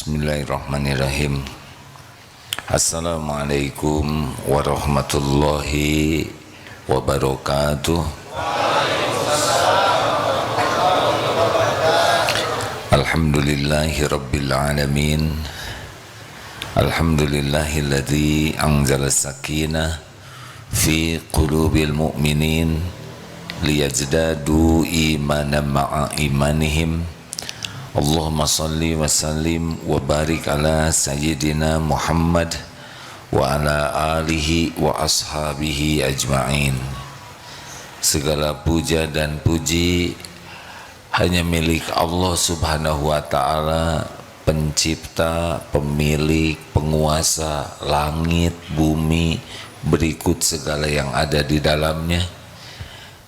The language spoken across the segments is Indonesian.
Bismillahirrahmanirrahim. Assalamualaikum warahmatullahi wabarakatuh. Alhamdulillahi rabbil alamin. Alhamdulillahilladzi anzala sakinah fi qulubil mu'minin liyazdadu imanan ma'a imanihim. Allahumma salli wa sallim wa barik ala sayyidina Muhammad wa ala alihi wa ashabihi ajma'in. Segala puja dan puji hanya milik Allah subhanahu wa ta'ala, pencipta, pemilik, penguasa langit, bumi, berikut segala yang ada di dalamnya.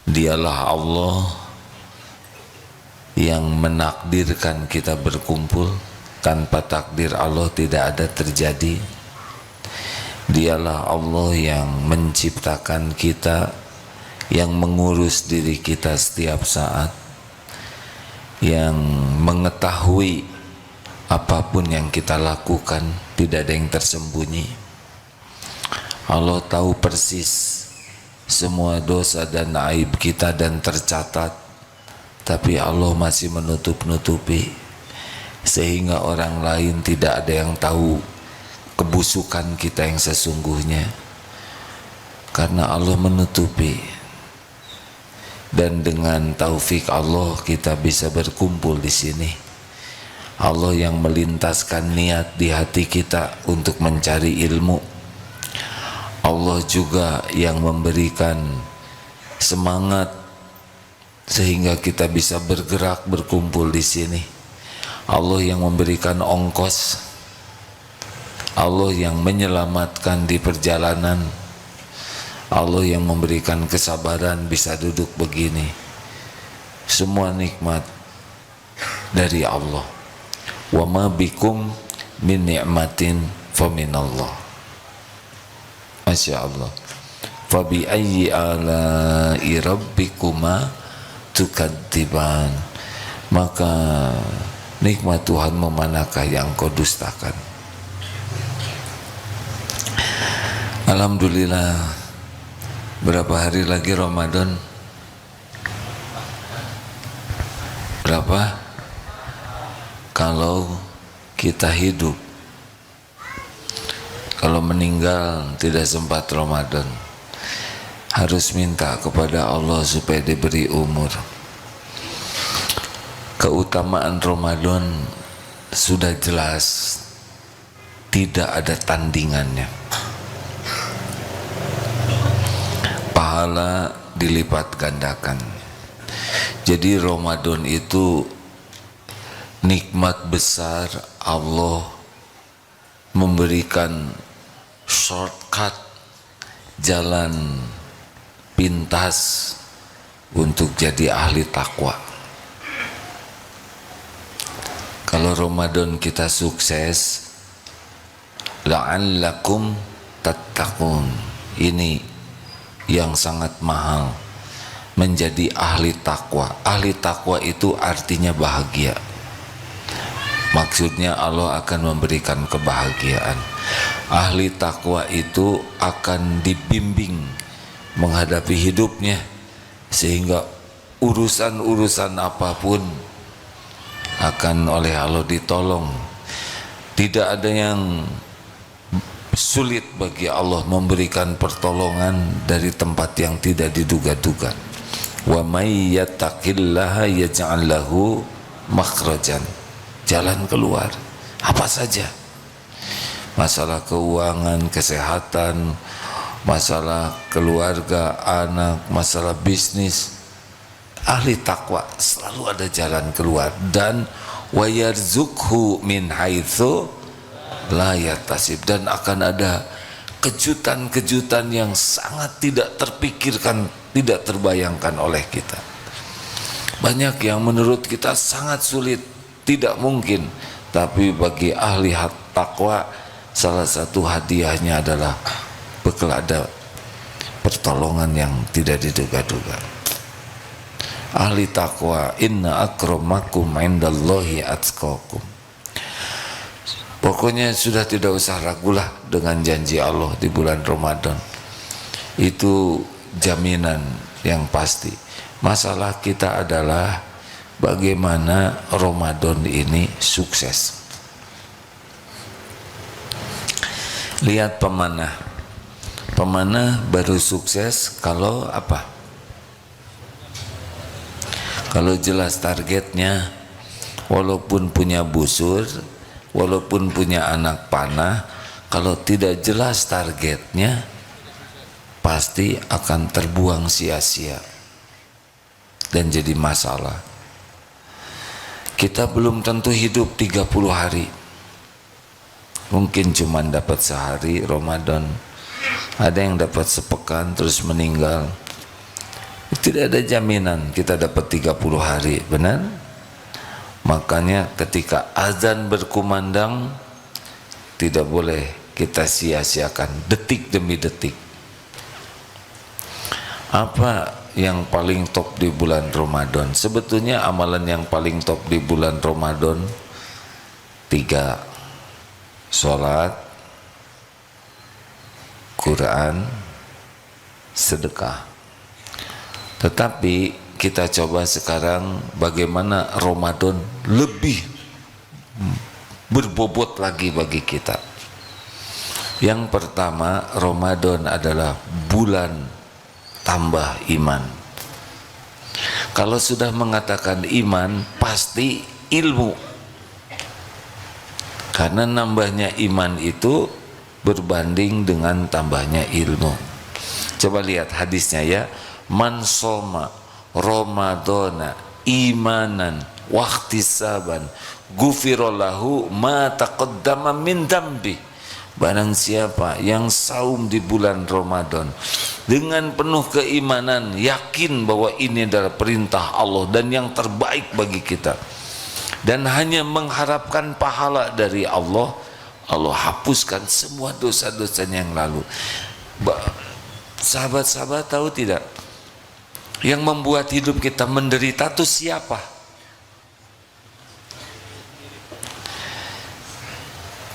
Dialah Allah yang menakdirkan kita berkumpul. Tanpa takdir Allah tidak ada terjadi. Dialah Allah yang menciptakan kita, yang mengurus diri kita setiap saat, yang mengetahui apapun yang kita lakukan, tidak ada yang tersembunyi. Allah tahu persis semua dosa dan aib kita dan tercatat. Tapi Allah masih menutup-nutupi sehingga orang lain tidak ada yang tahu kebusukan kita yang sesungguhnya, karena Allah menutupi. Dan dengan taufik Allah kita bisa berkumpul di sini. Allah yang melintaskan niat di hati kita untuk mencari ilmu. Allah juga yang memberikan semangat sehingga kita bisa bergerak berkumpul di sini. Allah yang memberikan ongkos, Allah yang menyelamatkan di perjalanan, Allah yang memberikan kesabaran bisa duduk begini. Semua nikmat dari Allah. Wa ma bikum min ni'matin fa minallah. Masya Allah. Fa bi ayyi ala'i rabbikuma tukadziban. Maka nikmat Tuhan memanakah yang kau dustakan? Alhamdulillah, berapa hari lagi Ramadan? Berapa? Kalau kita hidup, kalau meninggal tidak sempat Ramadan, harus minta kepada Allah supaya diberi umur. Keutamaan Ramadan sudah jelas, tidak ada tandingannya. Pahala dilipat gandakan. Jadi Ramadan itu nikmat besar. Allah memberikan shortcut, jalan pintas untuk jadi ahli takwa. Kalau Ramadan kita sukses, la'allakum tattaqun. Ini yang sangat mahal, menjadi ahli takwa. Ahli takwa itu artinya bahagia. Maksudnya Allah akan memberikan kebahagiaan. Ahli takwa itu akan dibimbing menghadapi hidupnya, sehingga urusan-urusan apapun akan oleh Allah ditolong. Tidak ada yang sulit bagi Allah memberikan pertolongan dari tempat yang tidak diduga-duga. Wa may yattaqillaha yaj'al lahu makhrajan. Jalan keluar apa saja. Masalah keuangan, kesehatan, masalah keluarga, anak, masalah bisnis, ahli takwa selalu ada jalan keluar. Dan wa yarzuqhu min haitsu la yahtasib, dan akan ada kejutan-kejutan yang sangat tidak terpikirkan, tidak terbayangkan oleh kita. Banyak yang menurut kita sangat sulit, tidak mungkin, tapi bagi ahli takwa salah satu hadiahnya adalah bekal ada pertolongan yang tidak diduga-duga. Ahli takwa, inna akramakum indallahi atqakum. Pokoknya sudah tidak usah ragulah dengan janji Allah di bulan Ramadan. Itu jaminan yang pasti. Masalah kita adalah bagaimana Ramadan ini sukses. Lihat pemanah. Pemanah baru sukses kalau apa? Kalau jelas targetnya, walaupun punya busur, walaupun punya anak panah, kalau tidak jelas targetnya, pasti akan terbuang sia-sia dan jadi masalah. Kita belum tentu hidup 30 hari, mungkin cuma dapat sehari Ramadan, ada yang dapat sepekan terus meninggal. Tidak ada jaminan kita dapat 30 hari, benar? Makanya ketika azan berkumandang, tidak boleh kita sia-siakan detik demi detik. Apa yang paling top di bulan Ramadan? Sebetulnya amalan yang paling top di bulan Ramadan 3: sholat, Quran, sedekah. Tetapi kita coba sekarang bagaimana Ramadan lebih berbobot lagi bagi kita. Yang pertama, Ramadan adalah bulan tambah iman. Kalau sudah mengatakan iman, pasti ilmu. Karena nambahnya iman itu berbanding dengan tambahnya ilmu. Coba lihat hadisnya ya. Man soma Ramadana imanan wahtisaban gufirallahu ma taqaddama min dambi. Barang siapa yang saum di bulan Ramadan dengan penuh keimanan, yakin bahwa ini adalah perintah Allah dan yang terbaik bagi kita, dan hanya mengharapkan pahala dari Allah, Allah hapuskan semua dosa-dosanya yang lalu. Sahabat-sahabat tahu tidak, yang membuat hidup kita menderita itu siapa?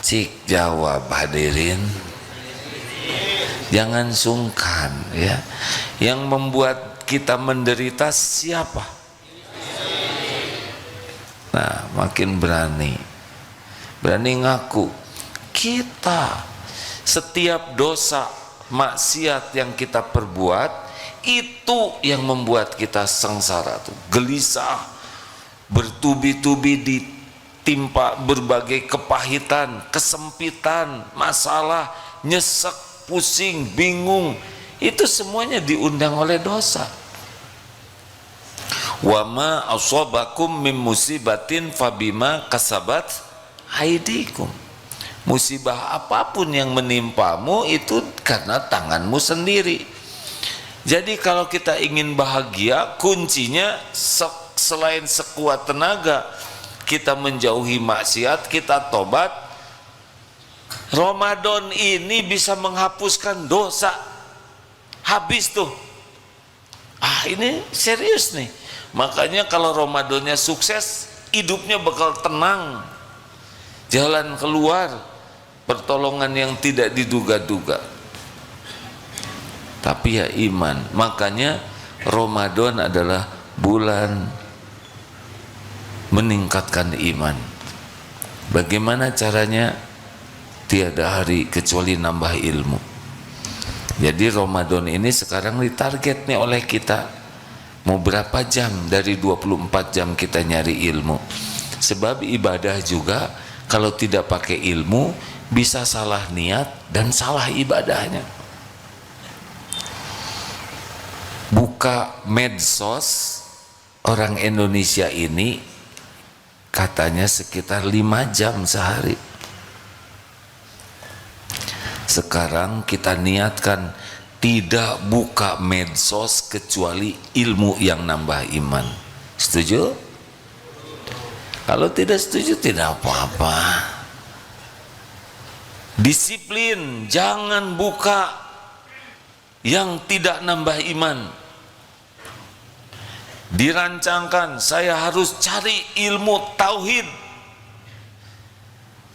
Cik jawab hadirin, jangan sungkan ya. Yang membuat kita menderita siapa? Nah, makin berani ngaku. Kita setiap dosa maksiat yang kita perbuat, itu yang membuat kita sengsara tuh, gelisah, bertubi-tubi ditimpa berbagai kepahitan, kesempitan, masalah, nyesek, pusing, bingung. Itu semuanya diundang oleh dosa. Wa ma asabakum mim musibatin fabima kasabat aidikum. Musibah apapun yang menimpamu itu karena tanganmu sendiri. Jadi kalau kita ingin bahagia, kuncinya selain sekuat tenaga kita menjauhi maksiat, kita tobat. Ramadan ini bisa menghapuskan dosa. Habis tuh. Ini serius nih. Makanya kalau Ramadannya sukses, hidupnya bakal tenang. Jalan keluar, pertolongan yang tidak diduga-duga. Tapi ya iman. Makanya Ramadan adalah bulan meningkatkan iman. Bagaimana caranya? Tiada hari kecuali nambah ilmu. Jadi Ramadan ini sekarang ditarget nih oleh kita. Mau berapa jam dari 24 jam kita nyari ilmu. Sebab ibadah juga kalau tidak pakai ilmu bisa salah niat dan salah ibadahnya. Buka medsos, orang Indonesia ini katanya sekitar 5 jam sehari. Sekarang kita niatkan tidak buka medsos kecuali ilmu yang nambah iman. Setuju? Kalau tidak setuju tidak apa-apa. Disiplin, jangan buka yang tidak nambah iman. Dirancangkan saya harus cari ilmu tauhid.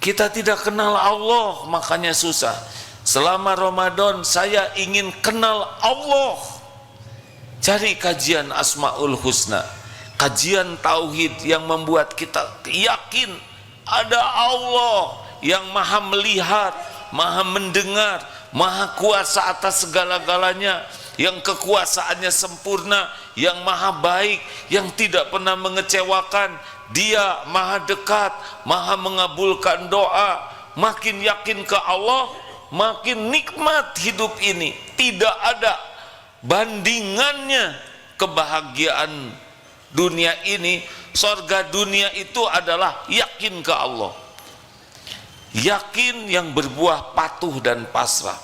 Kita tidak kenal Allah, makanya susah. Selama Ramadan saya ingin kenal Allah. Cari kajian Asmaul Husna, kajian tauhid yang membuat kita yakin ada Allah yang maha melihat, maha mendengar, maha kuasa atas segala-galanya, yang kekuasaannya sempurna, yang maha baik, yang tidak pernah mengecewakan. Dia maha dekat, maha mengabulkan doa. Makin yakin ke Allah, makin nikmat hidup ini. Tidak ada bandingannya kebahagiaan dunia ini. Surga dunia itu adalah yakin ke Allah, yakin yang berbuah patuh dan pasrah.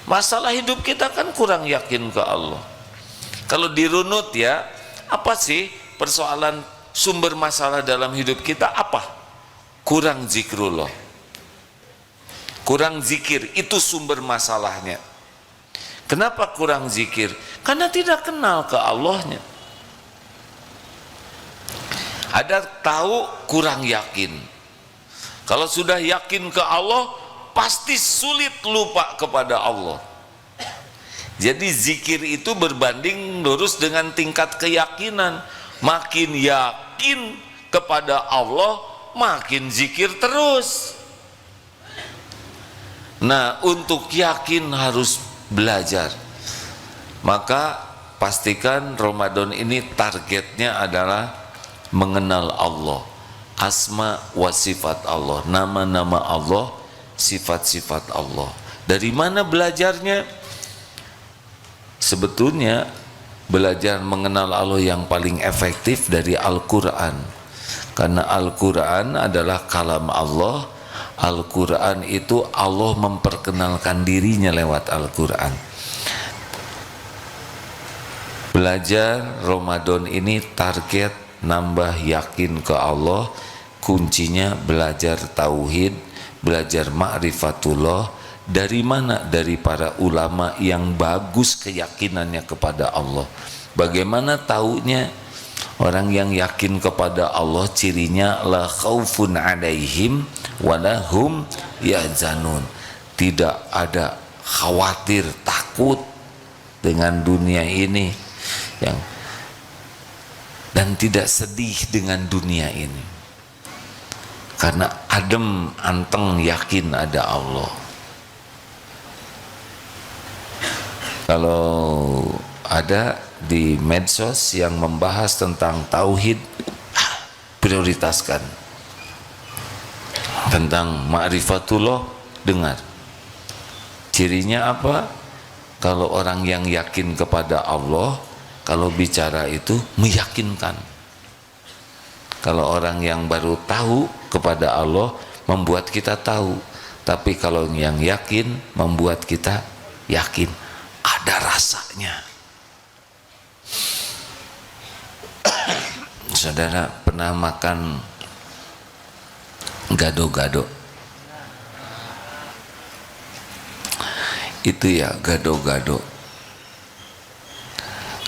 Masalah hidup kita kan kurang yakin ke Allah. Kalau dirunut ya, apa sih persoalan sumber masalah dalam hidup kita? Apa? Kurang zikrullah, kurang zikir, itu sumber masalahnya. Kenapa kurang zikir? Karena tidak kenal ke Allahnya. Ada tahu, kurang yakin. Kalau sudah yakin ke Allah, pasti sulit lupa kepada Allah. Jadi zikir itu berbanding lurus dengan tingkat keyakinan. Makin yakin kepada Allah, makin zikir terus. Nah, untuk yakin harus belajar. Maka pastikan Ramadan ini targetnya adalah mengenal Allah, asma wa sifat Allah, nama-nama Allah, sifat-sifat Allah. Dari mana belajarnya? Sebetulnya belajar mengenal Allah yang paling efektif dari Al-Quran, karena Al-Quran adalah kalam Allah. Al-Quran itu Allah memperkenalkan dirinya lewat Al-Quran. Belajar Ramadan ini target nambah yakin ke Allah. Kuncinya belajar tauhid, belajar ma'rifatullah. Dari mana? Dari para ulama yang bagus keyakinannya kepada Allah. Bagaimana taunya? Orang yang yakin kepada Allah cirinya la khaufun alaihim walahum yahzanun. Tidak ada khawatir, takut dengan dunia ini, dan tidak sedih dengan dunia ini, karena adem anteng yakin ada Allah. Kalau ada di medsos yang membahas tentang tauhid, prioritaskan. Tentang ma'rifatullah, dengar. Cirinya apa? Kalau orang yang yakin kepada Allah, kalau bicara itu meyakinkan. Kalau orang yang baru tahu kepada Allah, membuat kita tahu. Tapi kalau yang yakin, membuat kita yakin. Ada rasanya. Saudara pernah makan gado-gado? Itu ya gado-gado.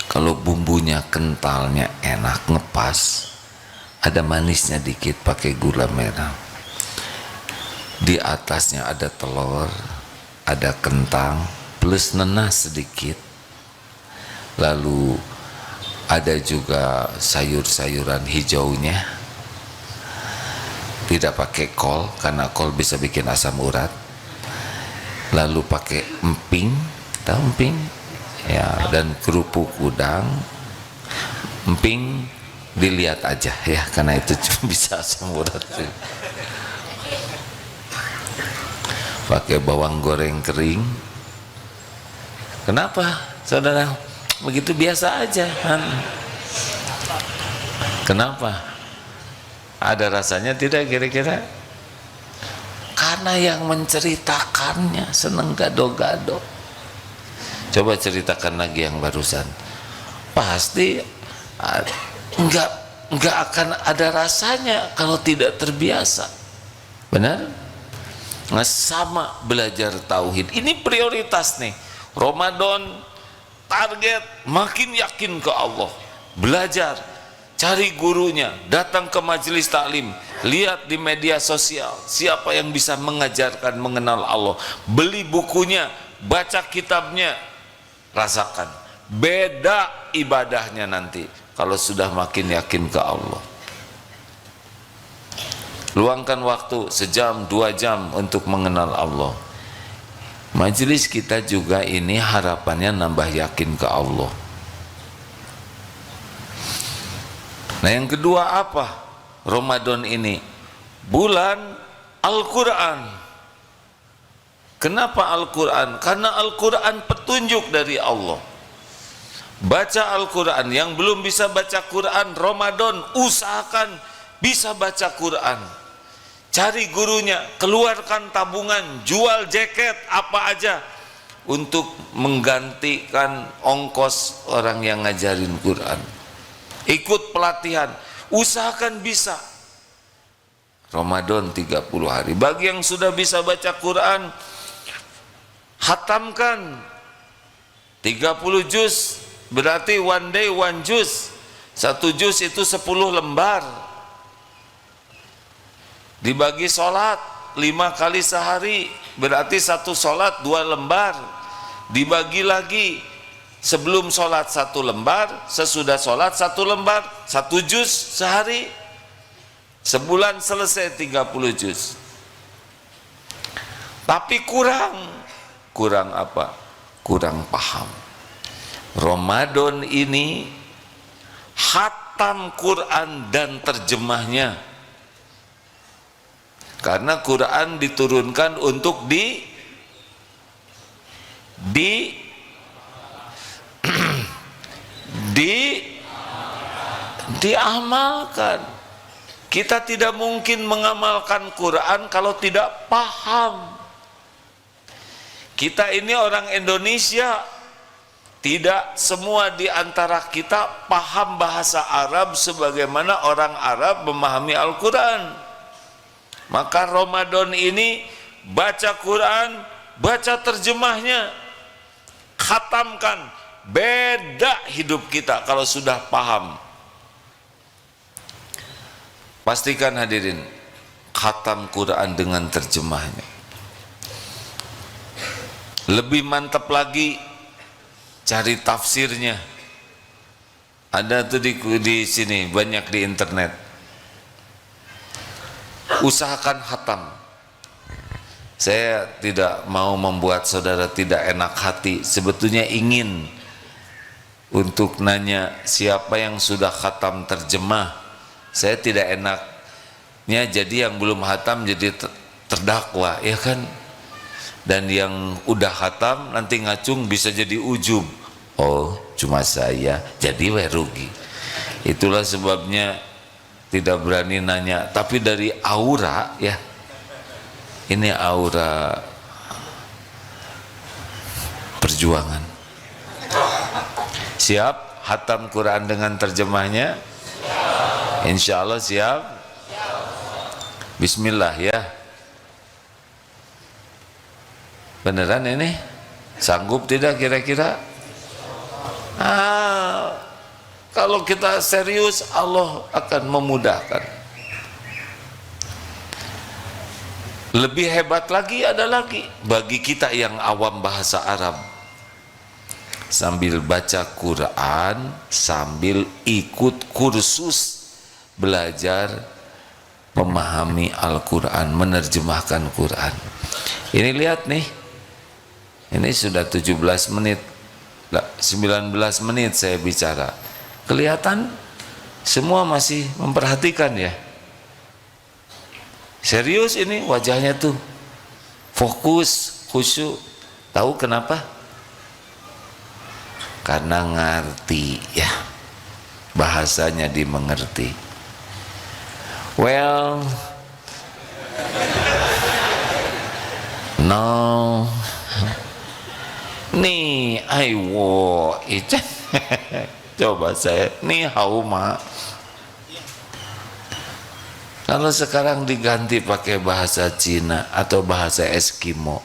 Kalau bumbunya kentalnya enak, ngepas, ada manisnya dikit, pakai gula merah. Di atasnya ada telur, ada kentang, plus nenas sedikit. Lalu ada juga sayur-sayuran hijaunya. Tidak pakai kol, karena kol bisa bikin asam urat. Lalu pakai emping, tahu emping? Ya, dan kerupuk udang. Emping dilihat aja ya, karena itu cuma bisa asam urat. Pakai bawang goreng kering. Kenapa, saudara? Begitu biasa aja kan? Kenapa? Ada rasanya tidak kira-kira? Karena yang menceritakannya seneng gado-gado. Coba ceritakan lagi yang barusan. Pasti enggak akan ada rasanya kalau tidak terbiasa. Benar? Nah, sama belajar tauhid. Ini prioritas nih. Ramadan target makin yakin ke Allah. Belajar cari gurunya, datang ke majelis taklim, lihat di media sosial siapa yang bisa mengajarkan mengenal Allah, beli bukunya, baca kitabnya, rasakan beda ibadahnya nanti kalau sudah makin yakin ke Allah. Luangkan waktu sejam 2 jam untuk mengenal Allah. Majelis kita juga ini harapannya nambah yakin ke Allah. Nah, yang kedua apa? Ramadan ini bulan Al-Quran. Kenapa Al-Quran? Karena Al-Quran petunjuk dari Allah. Baca Al-Quran. Yang belum bisa baca Quran Ramadan, usahakan bisa baca Quran. Cari gurunya, keluarkan tabungan, jual jaket apa aja untuk menggantikan ongkos orang yang ngajarin Quran. Ikut pelatihan, usahakan bisa. Ramadan 30 hari. Bagi yang sudah bisa baca Quran, hatamkan 30 juz, berarti one day one juz. 1 juz itu 10 lembar. Dibagi sholat 5 kali sehari, berarti 1 sholat 2 lembar. Dibagi lagi, sebelum sholat 1 lembar, sesudah sholat 1 lembar, 1 juz sehari. Sebulan selesai 30 juz. Tapi kurang apa? Kurang paham. Ramadan ini khatam Quran dan terjemahnya. Karena Quran diturunkan untuk diamalkan. Kita tidak mungkin mengamalkan Quran kalau tidak paham. Kita ini orang Indonesia, tidak semua di antara kita paham bahasa Arab sebagaimana orang Arab memahami Al-Quran. Maka Ramadan ini baca Quran, baca terjemahnya, khatamkan. Beda hidup kita kalau sudah paham. Pastikan hadirin, khatam Quran dengan terjemahnya. Lebih mantap lagi, cari tafsirnya. Ada tuh di sini, banyak di internet. Usahakan khatam. Saya tidak mau membuat saudara tidak enak hati. Sebetulnya ingin untuk nanya siapa yang sudah khatam terjemah. Saya tidak enaknya jadi yang belum khatam jadi terdakwa, ya kan? Dan yang udah khatam nanti ngacung bisa jadi ujub. Oh, cuma saya, jadi rugi. Itulah sebabnya tidak berani nanya. Tapi dari aura, ya, ini aura perjuangan. Siap khatam Quran dengan terjemahnya? Insya Allah siap. Bismillah ya. Beneran ini? Sanggup tidak kira-kira? Kalau kita serius, Allah akan memudahkan. Lebih hebat lagi ada lagi bagi kita yang awam bahasa Arab. Sambil baca Quran, sambil ikut kursus belajar memahami Al-Quran, menerjemahkan Quran. Ini lihat nih, ini sudah 17 menit, 19 menit saya bicara. Kelihatan semua masih memperhatikan ya. Serius ini wajahnya tuh, fokus, khusyuk. Tahu kenapa? Karena ngerti ya, bahasanya dimengerti. Well, no, nih, aiwo, itu, coba saya, nih hauma. Kalau sekarang diganti pakai bahasa Cina atau bahasa Eskimo,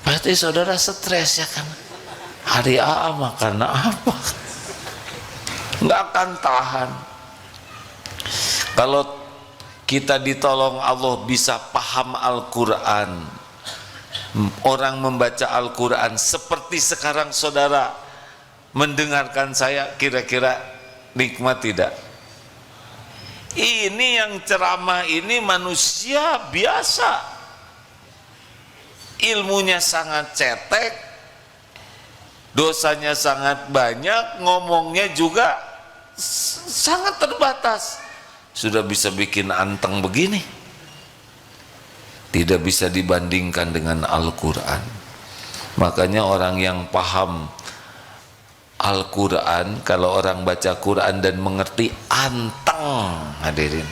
pasti saudara stres ya kan? Hari A makan apa? Nggak akan tahan. Kalau kita ditolong Allah bisa paham Al-Quran, orang membaca Al-Quran seperti sekarang saudara mendengarkan saya, kira-kira nikmat tidak? Ini yang ceramah ini manusia biasa, ilmunya sangat cetek, dosanya sangat banyak, ngomongnya juga sangat terbatas, sudah bisa bikin anteng begini. Tidak bisa dibandingkan dengan Al-Quran. Makanya orang yang paham Al-Quran, kalau orang baca Quran dan mengerti, anteng hadirin.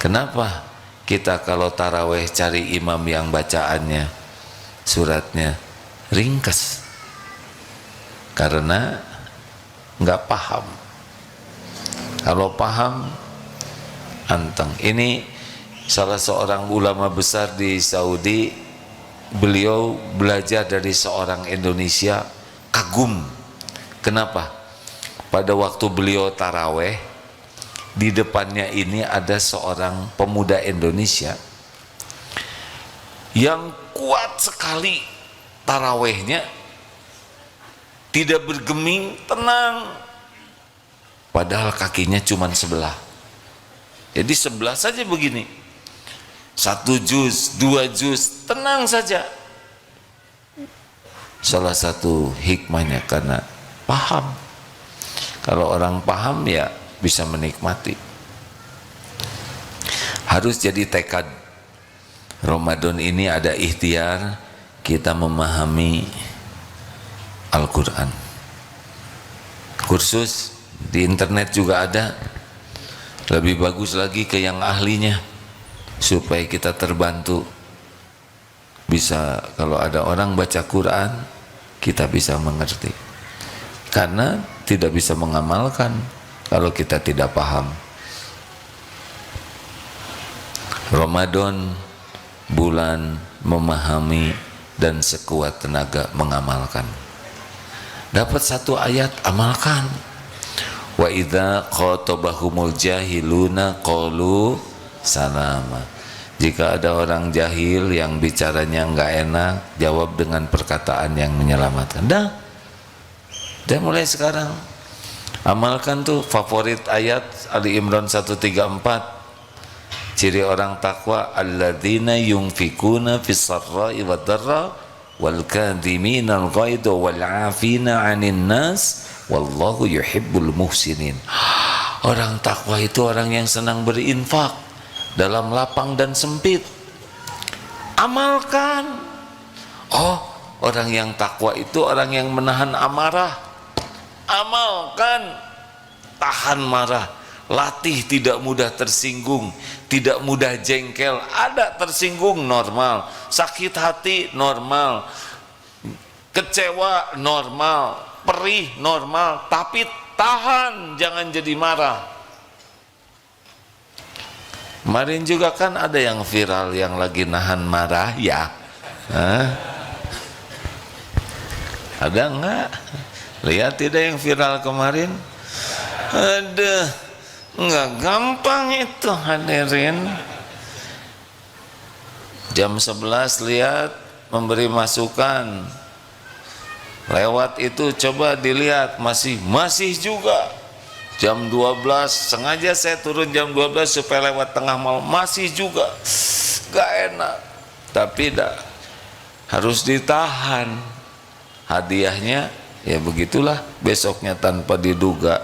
Kenapa kita kalau taraweh cari imam yang bacaannya, suratnya ringkas? Karena nggak paham. Kalau paham, anteng. Ini salah seorang ulama besar di Saudi, beliau belajar dari seorang Indonesia, kagum. Kenapa? Pada waktu beliau taraweh, di depannya ini ada seorang pemuda Indonesia yang kuat sekali tarawehnya, tidak bergeming, tenang, padahal kakinya cuma sebelah. Jadi sebelah saja begini, 1 juz, 2 juz, tenang saja. Salah satu hikmahnya karena paham. Kalau orang paham ya bisa menikmati. Harus jadi tekad. Ramadan ini ada ikhtiar kita memahami Al-Quran. Kursus di internet juga ada. Lebih bagus lagi ke yang ahlinya, supaya kita terbantu. Bisa, kalau ada orang baca Quran, kita bisa mengerti. Karena tidak bisa mengamalkan kalau kita tidak paham. Ramadan bulan memahami dan sekuat tenaga mengamalkan. Dapat satu ayat, amalkan. Wa idza khatabahumul jahiluna qalu salama. Jika ada orang jahil yang bicaranya enggak enak, jawab dengan perkataan yang menyelamatkan. Dan mulai sekarang amalkan tuh favorit ayat Ali Imran 134. Ciri orang takwa, alladzina yunfikuna fis sarra'i wad dharra wal kadhiminal ghaidha wal 'afina 'anil nas wallahu yuhibbul muhsinin. Orang takwa itu orang yang senang berinfak dalam lapang dan sempit. Amalkan. Oh, orang yang takwa itu orang yang menahan amarah. Amalkan, tahan marah, latih tidak mudah tersinggung, tidak mudah jengkel. Ada tersinggung normal, sakit hati normal, kecewa normal, perih normal, tapi tahan, jangan jadi marah. Kemarin juga kan ada yang viral yang lagi nahan marah ya. Ada enggak? Lihat tidak yang viral kemarin? Aduh, enggak gampang itu hadirin. Jam 11 lihat memberi masukan. Lewat itu coba dilihat masih juga. Jam 12 sengaja saya turun jam 12 supaya lewat tengah malam, masih juga. Gak enak. Tapi harus ditahan. Hadiahnya ya begitulah, besoknya tanpa diduga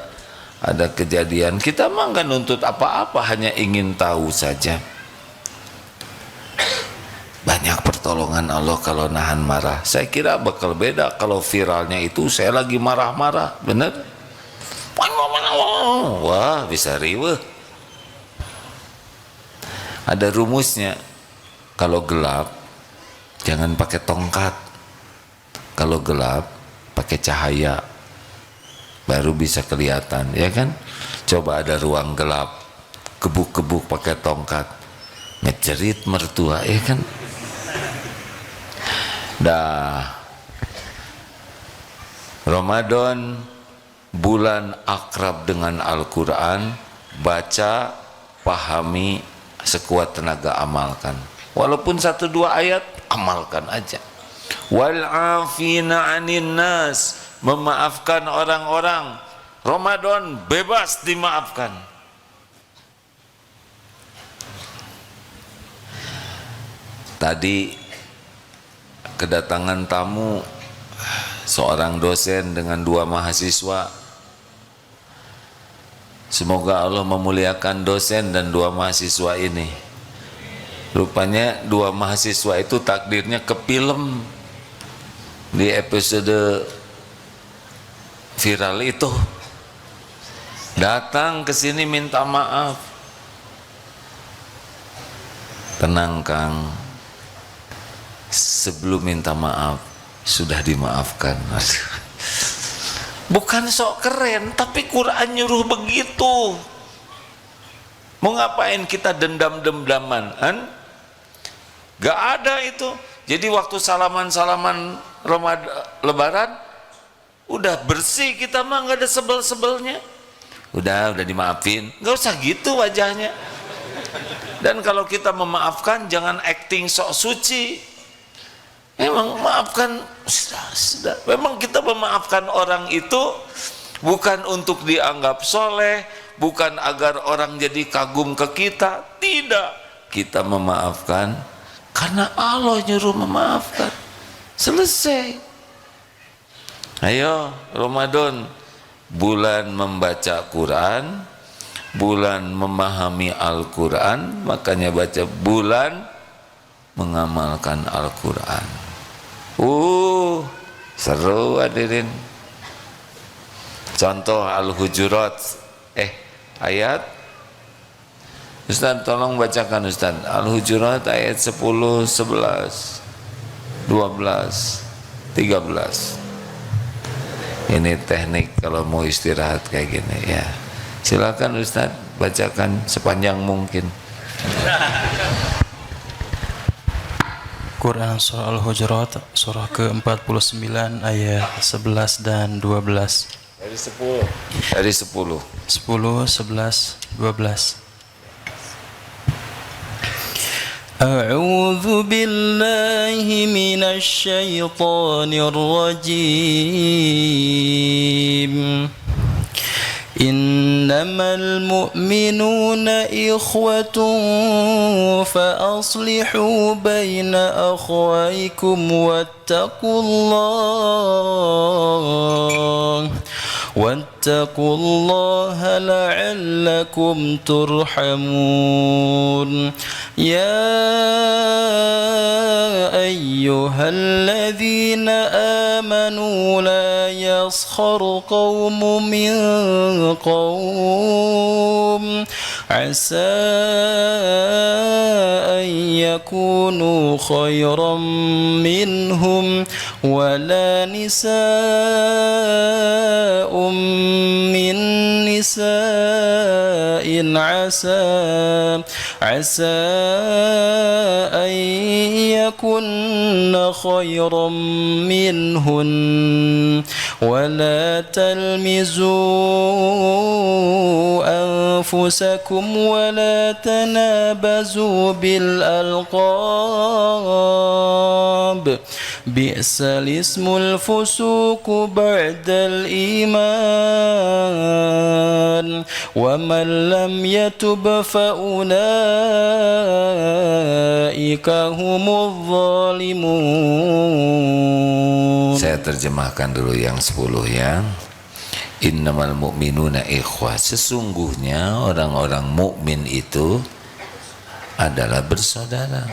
ada kejadian. Kita mah nggak nuntut apa-apa, hanya ingin tahu saja. Banyak pertolongan Allah kalau nahan marah. Saya kira bakal beda kalau viralnya itu saya lagi marah-marah, bener? Wah, bisa riweuh. Ada rumusnya. Kalau gelap jangan pakai tongkat. Kalau gelap pakai cahaya, baru bisa kelihatan, ya kan? Coba ada ruang gelap, gebuk-gebuk pakai tongkat, ngecerit mertua, ya kan? Ramadan bulan akrab dengan Al-Quran, baca pahami, sekuat tenaga amalkan. Walaupun 1-2 ayat, amalkan aja. Wal afina 'anin nas, memaafkan orang-orang. Ramadan bebas dimaafkan. Tadi kedatangan tamu seorang dosen dengan 2 mahasiswa. Semoga Allah memuliakan dosen dan 2 mahasiswa ini. Rupanya 2 mahasiswa itu takdirnya ke film di episode viral itu. Datang ke sini minta maaf. Tenang Kang, sebelum minta maaf sudah dimaafkan. Bukan sok keren, tapi Quran nyuruh begitu. Mau ngapain kita dendam-dendaman kan? Gak ada itu. Jadi waktu salaman-salaman Lebaran udah bersih kita mah, gak ada sebel-sebelnya. Udah dimaafin, gak usah gitu wajahnya. Dan kalau kita memaafkan jangan acting sok suci. Memang maafkan sudah. Memang kita memaafkan orang itu bukan untuk dianggap soleh, bukan agar orang jadi kagum ke kita. Tidak, kita memaafkan karena Allah nyuruh memaafkan. Selesai. Ayo Ramadan, bulan membaca Quran, bulan memahami Al-Quran, makanya baca bulan mengamalkan Al-Quran. Seru hadirin. Contoh Al-Hujurat, ayat Ustaz tolong bacakan Ustaz. Al-Hujurat ayat 10, 11, 12, 13. Ini teknik kalau mau istirahat kayak gini ya. Silakan Ustaz bacakan sepanjang mungkin. Quran Surah Al-Hujurat surah ke-49 ayat 11 dan 12. Dari 10. 10, 11, 12. A'udzu billahi minasy syaithanir rajim. Innamal mu'minuna ikhwatun fa aslihu baina akhwaykum wattaqullaha la'allakum turhamun. Ya ayyuhalladzina amanu la yaskhar qaumun min qaum asa an yakunu khairan minhum wala nisa'un min nisa'in asa an yakunna khairan minhun wala talmizu anfusakum wala tanabazu bil alqab bi'sal ismul fusuku ba'dal iman wa man lam yatub fa ulaika humudz zalimun. Saya terjemahkan dulu yang 10 ya. Innamal mu'minuna ikhwah, sesungguhnya orang-orang mukmin itu adalah bersaudara.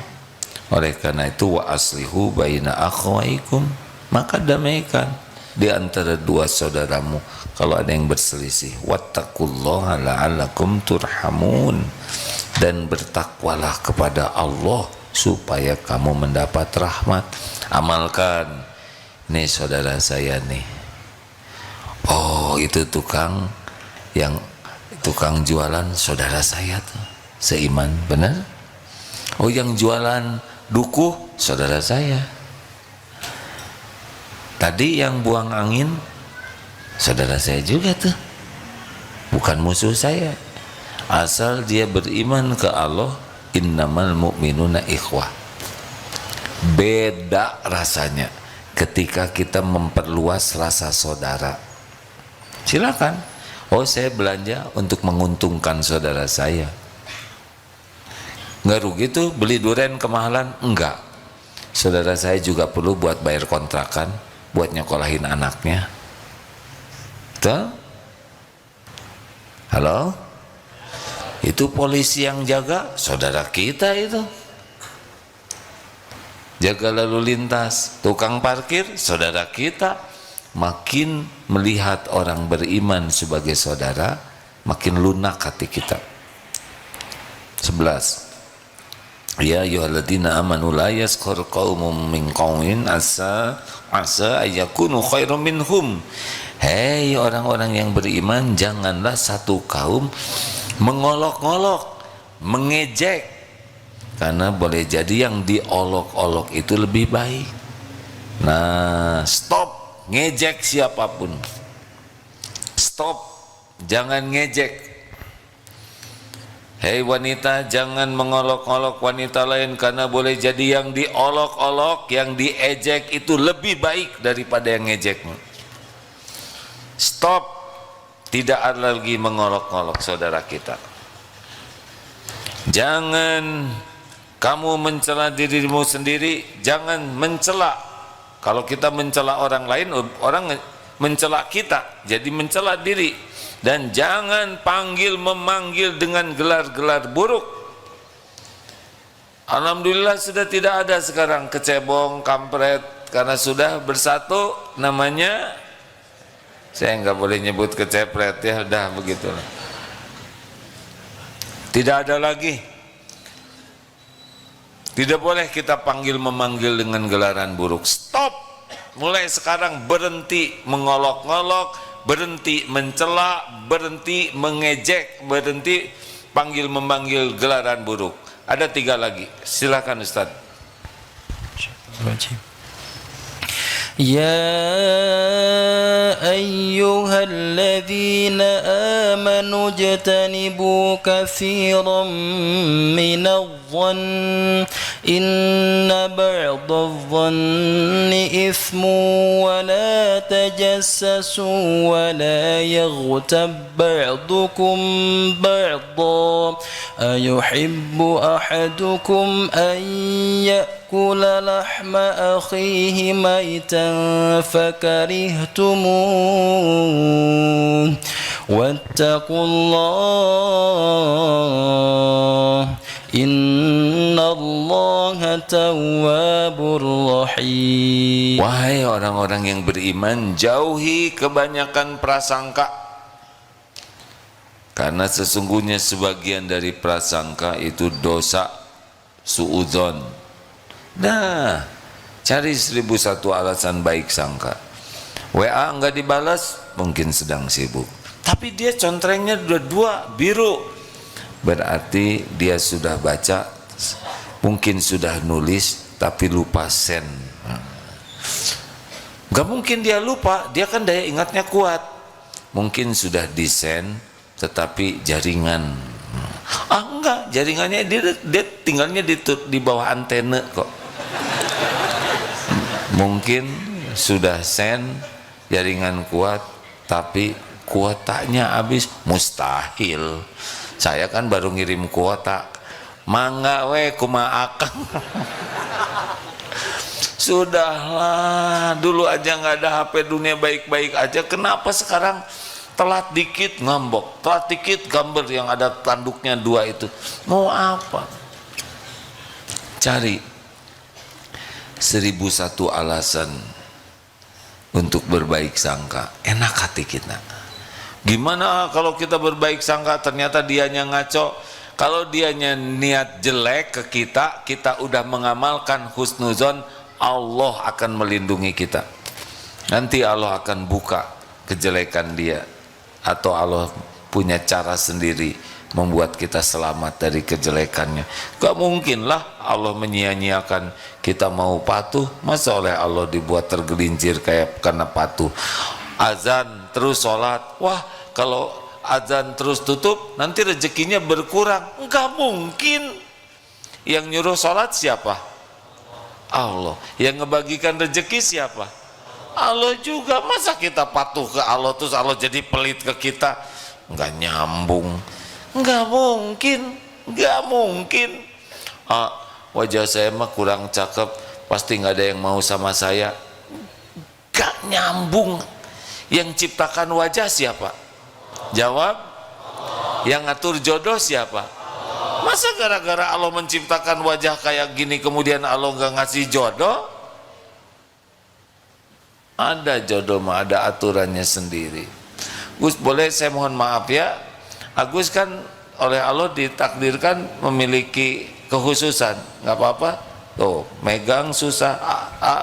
Oleh karena itu wa aslihu baina akhwaikum, maka damaikan di antara 2 saudaramu kalau ada yang berselisih. Wattaqullaha la'allakum turhamun, dan bertakwalah kepada Allah supaya kamu mendapat rahmat. Amalkan. Nih saudara saya nih, oh itu tukang jualan saudara saya tuh, seiman, benar? Oh yang jualan dukuh saudara saya. Tadi yang buang angin saudara saya juga tuh, bukan musuh saya. asal dia beriman ke Allah. Innamal mu'minuna ikhwah. Beda rasanya ketika kita memperluas rasa saudara. Silakan, oh saya belanja untuk menguntungkan saudara saya, nggak rugi tuh beli durian kemahalan. Enggak, saudara saya juga perlu buat bayar kontrakan, buat nyekolahin anaknya. Tuh, halo, itu polisi yang jaga saudara kita, itu jaga lalu lintas, tukang parkir saudara kita. Makin melihat orang beriman sebagai saudara, makin lunak hati kita. 11. Ya ayyuhalladzina amanu la yaskhur qaumun min qaumin asa ayyakunu khairum minhum. Hei orang-orang yang beriman, janganlah satu kaum mengolok-olok, mengejek, karena boleh jadi yang diolok-olok itu lebih baik. Nah, stop ngejek siapapun, stop, jangan ngejek. Hei wanita, jangan mengolok-olok wanita lain, karena boleh jadi yang diolok-olok, yang diejek itu lebih baik daripada yang ngejekmu. Stop, tidak ada lagi mengolok-olok saudara kita. Jangan kamu mencela dirimu sendiri, jangan mencela. Kalau kita mencela orang lain, orang mencela kita, jadi mencela diri. Dan jangan memanggil dengan gelar-gelar buruk. Alhamdulillah sudah tidak ada sekarang kecebong, kampret, karena sudah bersatu namanya. Saya nggak boleh nyebut kecepret ya, udah begitu. Tidak ada lagi. Tidak boleh kita memanggil dengan gelaran buruk. Stop. Mulai sekarang berhenti mengolok-olok, berhenti mencela, berhenti mengejek, berhenti memanggil gelaran buruk. Ada 3 lagi. Silakan Ustaz. Ya ayyuhalladzina amanu jtanibu katsiran minadh-dhann inna ba'dadh-dhanni ithmun wa la tajassasu wa la yaghtab ba'dukum ba'dhan ayuhibbu ahadukum an ya'kula lahma akhihi maytan فكرهتموه واتقوا الله إن الله تواب رحيم. Wahai orang-orang yang beriman, jauhi kebanyakan prasangka, karena sesungguhnya sebagian dari prasangka itu dosa, suudzon. Nah, cari 1001 alasan baik sangka. WA enggak dibalas, mungkin sedang sibuk. Tapi dia contrengnya dua biru, berarti dia sudah baca, mungkin sudah nulis, tapi lupa send. Enggak mungkin dia lupa, dia kan daya ingatnya kuat. Mungkin sudah di-send, tetapi jaringan. Enggak, jaringannya dia tinggalnya di bawah antena kok. Mungkin sudah send, jaringan kuat, tapi kuotanya habis. Mustahil, saya kan baru ngirim kuota. Mangga we kumaha akang. Sudahlah, dulu aja nggak ada HP, dunia baik-baik aja. Kenapa sekarang telat dikit ngambok, telat dikit gambar yang ada tanduknya 2 itu? Mau apa? Cari 1001 alasan untuk berbaik sangka. Enak hati kita. Gimana kalau kita berbaik sangka ternyata dianya ngaco? Kalau dianya niat jelek ke kita, kita udah mengamalkan husnuzon, Allah akan melindungi kita. Nanti Allah akan buka kejelekan dia, atau Allah punya cara sendiri membuat kita selamat dari kejelekannya. Gak mungkin lah Allah menyia-nyiakan kita mau patuh. Masa oleh Allah dibuat tergelincir kayak karena patuh? Azan terus sholat. Wah, kalau azan terus tutup nanti rezekinya berkurang. Enggak mungkin. Yang nyuruh sholat siapa? Allah. Yang ngebagikan rezeki siapa? Allah juga. Masa kita patuh ke Allah terus Allah jadi pelit ke kita? Enggak nyambung. Enggak mungkin. Enggak mungkin. Wajah saya mah kurang cakep, pasti nggak ada yang mau sama saya. Enggak nyambung. Yang ciptakan wajah siapa? Jawab. Yang ngatur jodoh siapa? Masa gara-gara Allah menciptakan wajah kayak gini kemudian Allah nggak ngasih jodoh? Ada jodoh mah, ada aturannya sendiri. Gus, boleh saya mohon maaf ya, Agus kan oleh Allah ditakdirkan memiliki kekhususan, nggak apa-apa. Tuh, megang susah.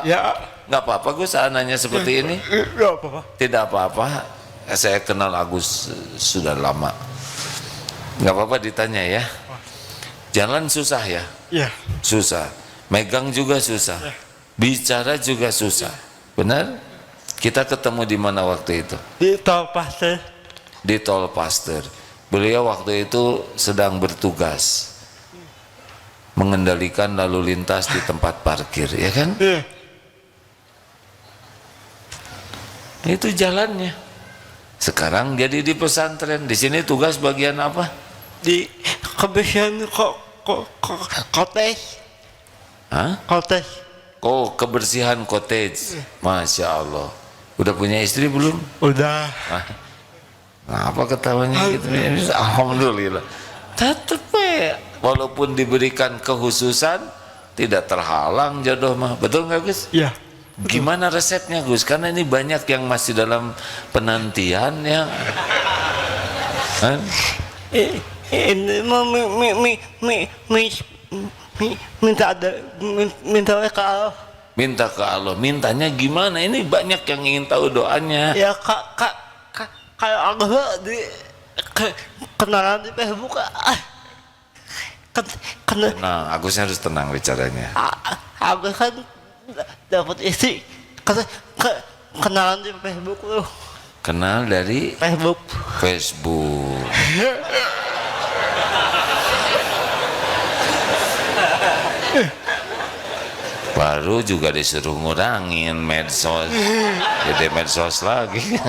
Ya. Nggak apa-apa Gus, nanya seperti ini. Nggak apa-apa. Tidak apa-apa. Saya kenal Agus sudah lama. Nggak apa-apa ditanya ya. Jalan susah ya? Ya. Susah. Megang juga susah. Bicara juga susah. Benar? Kita ketemu di mana waktu itu? Di Tol Pasteur. Di Tol Pasteur. Beliau waktu itu sedang bertugas mengendalikan lalu lintas di tempat parkir, ya kan? Iya. Itu jalannya. Sekarang jadi di pesantren. Di sini tugas bagian apa? Di kebersihan kotes. Hah? Kotes. Oh, kebersihan cottage. Masya Allah. Udah punya istri belum? Udah. Apa ketawanya gitu? Alhamdulillah. Tetap ya, walaupun diberikan kekhususan tidak terhalang jodoh mah. Betul nggak Gus? Iya. Gimana resepnya Gus? Karena ini banyak yang masih dalam penantian ya. Ini mau minta ke Allah. Minta ke Allah. Mintanya gimana? Ini banyak yang ingin tahu doanya. Ya kayak Allah di kenalan di Facebook. Tenang, Agusnya harus tenang bicaranya. Aku kan dapat istri kenalan di Facebook loh. Kenal dari Facebook. Baru juga disuruh ngurangin medsos, jadi medsos lagi.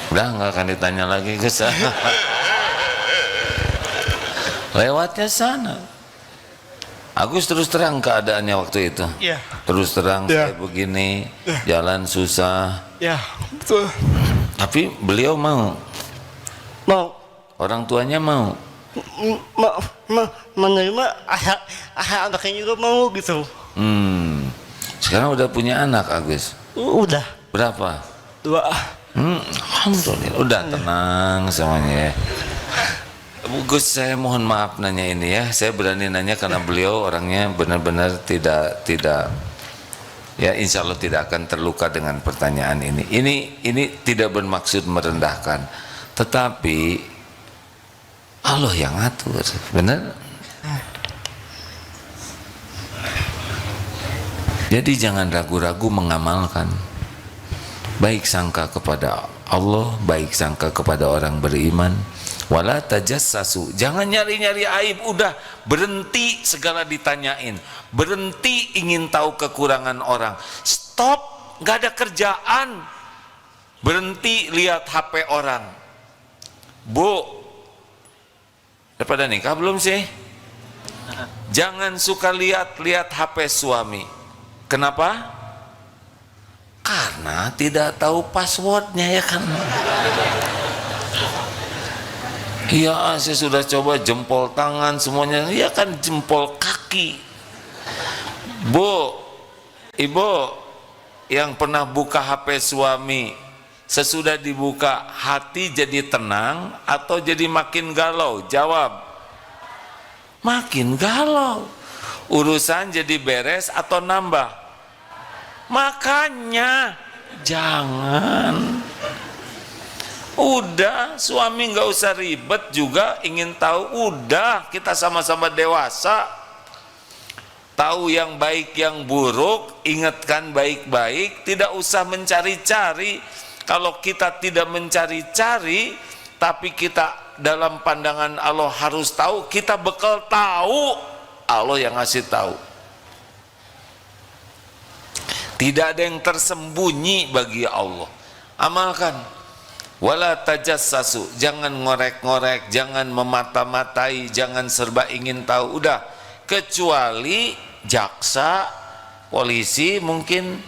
Udah nggak akan ditanya lagi ke sana. Lewatnya sana. Agus terus terang keadaannya waktu itu. Iya. Terus terang Ya. kayak begini, jalan susah. Ya, betul. Tapi beliau mau, Mau orang tuanya mau. menerima asal anaknya juga mau gitu. Sekarang udah punya anak Agus. Udah. Berapa? 2. Alhamdulillah. Udah tenang semuanya ya. Gus, saya mohon maaf nanya ini ya. Saya berani nanya karena beliau orangnya benar-benar tidak ya, insya Allah tidak akan terluka dengan pertanyaan ini. Ini tidak bermaksud merendahkan, tetapi Allah yang ngatur, benar? Jadi jangan ragu-ragu mengamalkan. Baik sangka kepada Allah, baik sangka kepada orang beriman. Wala tajassasu, jangan nyari-nyari aib. Udah berhenti segala ditanyain, berhenti ingin tahu kekurangan orang. Stop, nggak ada kerjaan. Berhenti lihat HP orang. Bu, daripada nikah belum sih? Jangan suka lihat HP suami. Kenapa? Karena tidak tahu passwordnya, ya kan? Iya, saya sudah coba jempol tangan semuanya, ya kan jempol kaki. Bu, ibu yang pernah buka HP suami, sesudah dibuka hati jadi tenang atau jadi makin galau? Jawab. Makin galau. Urusan jadi beres atau nambah? Makanya jangan. Udah, suami nggak usah ribet juga ingin tahu. Udah, kita sama-sama dewasa. Tahu yang baik yang buruk, ingatkan baik-baik, tidak usah mencari-cari. Kalau kita tidak mencari-cari, tapi kita dalam pandangan Allah harus tahu, kita bekal tahu, Allah yang ngasih tahu. Tidak ada yang tersembunyi bagi Allah. Amalkan. Wala tajassasu, jangan ngorek-ngorek, jangan memata-matai, jangan serba ingin tahu. Udah, kecuali jaksa, polisi, mungkin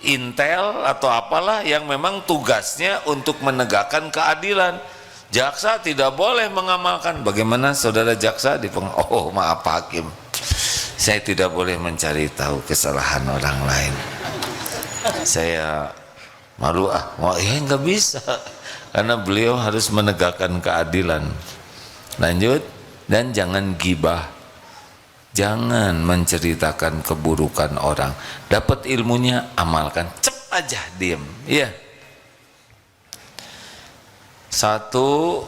intel atau apalah yang memang tugasnya untuk menegakkan keadilan. Jaksa tidak boleh mengamalkan. Bagaimana saudara jaksa oh maaf Pak Hakim, saya tidak boleh mencari tahu kesalahan orang lain. Saya malu ya nggak bisa, karena beliau harus menegakkan keadilan. Lanjut, dan jangan gibah, jangan menceritakan keburukan orang. Dapat ilmunya, amalkan, cep aja, diem. Iya. Satu,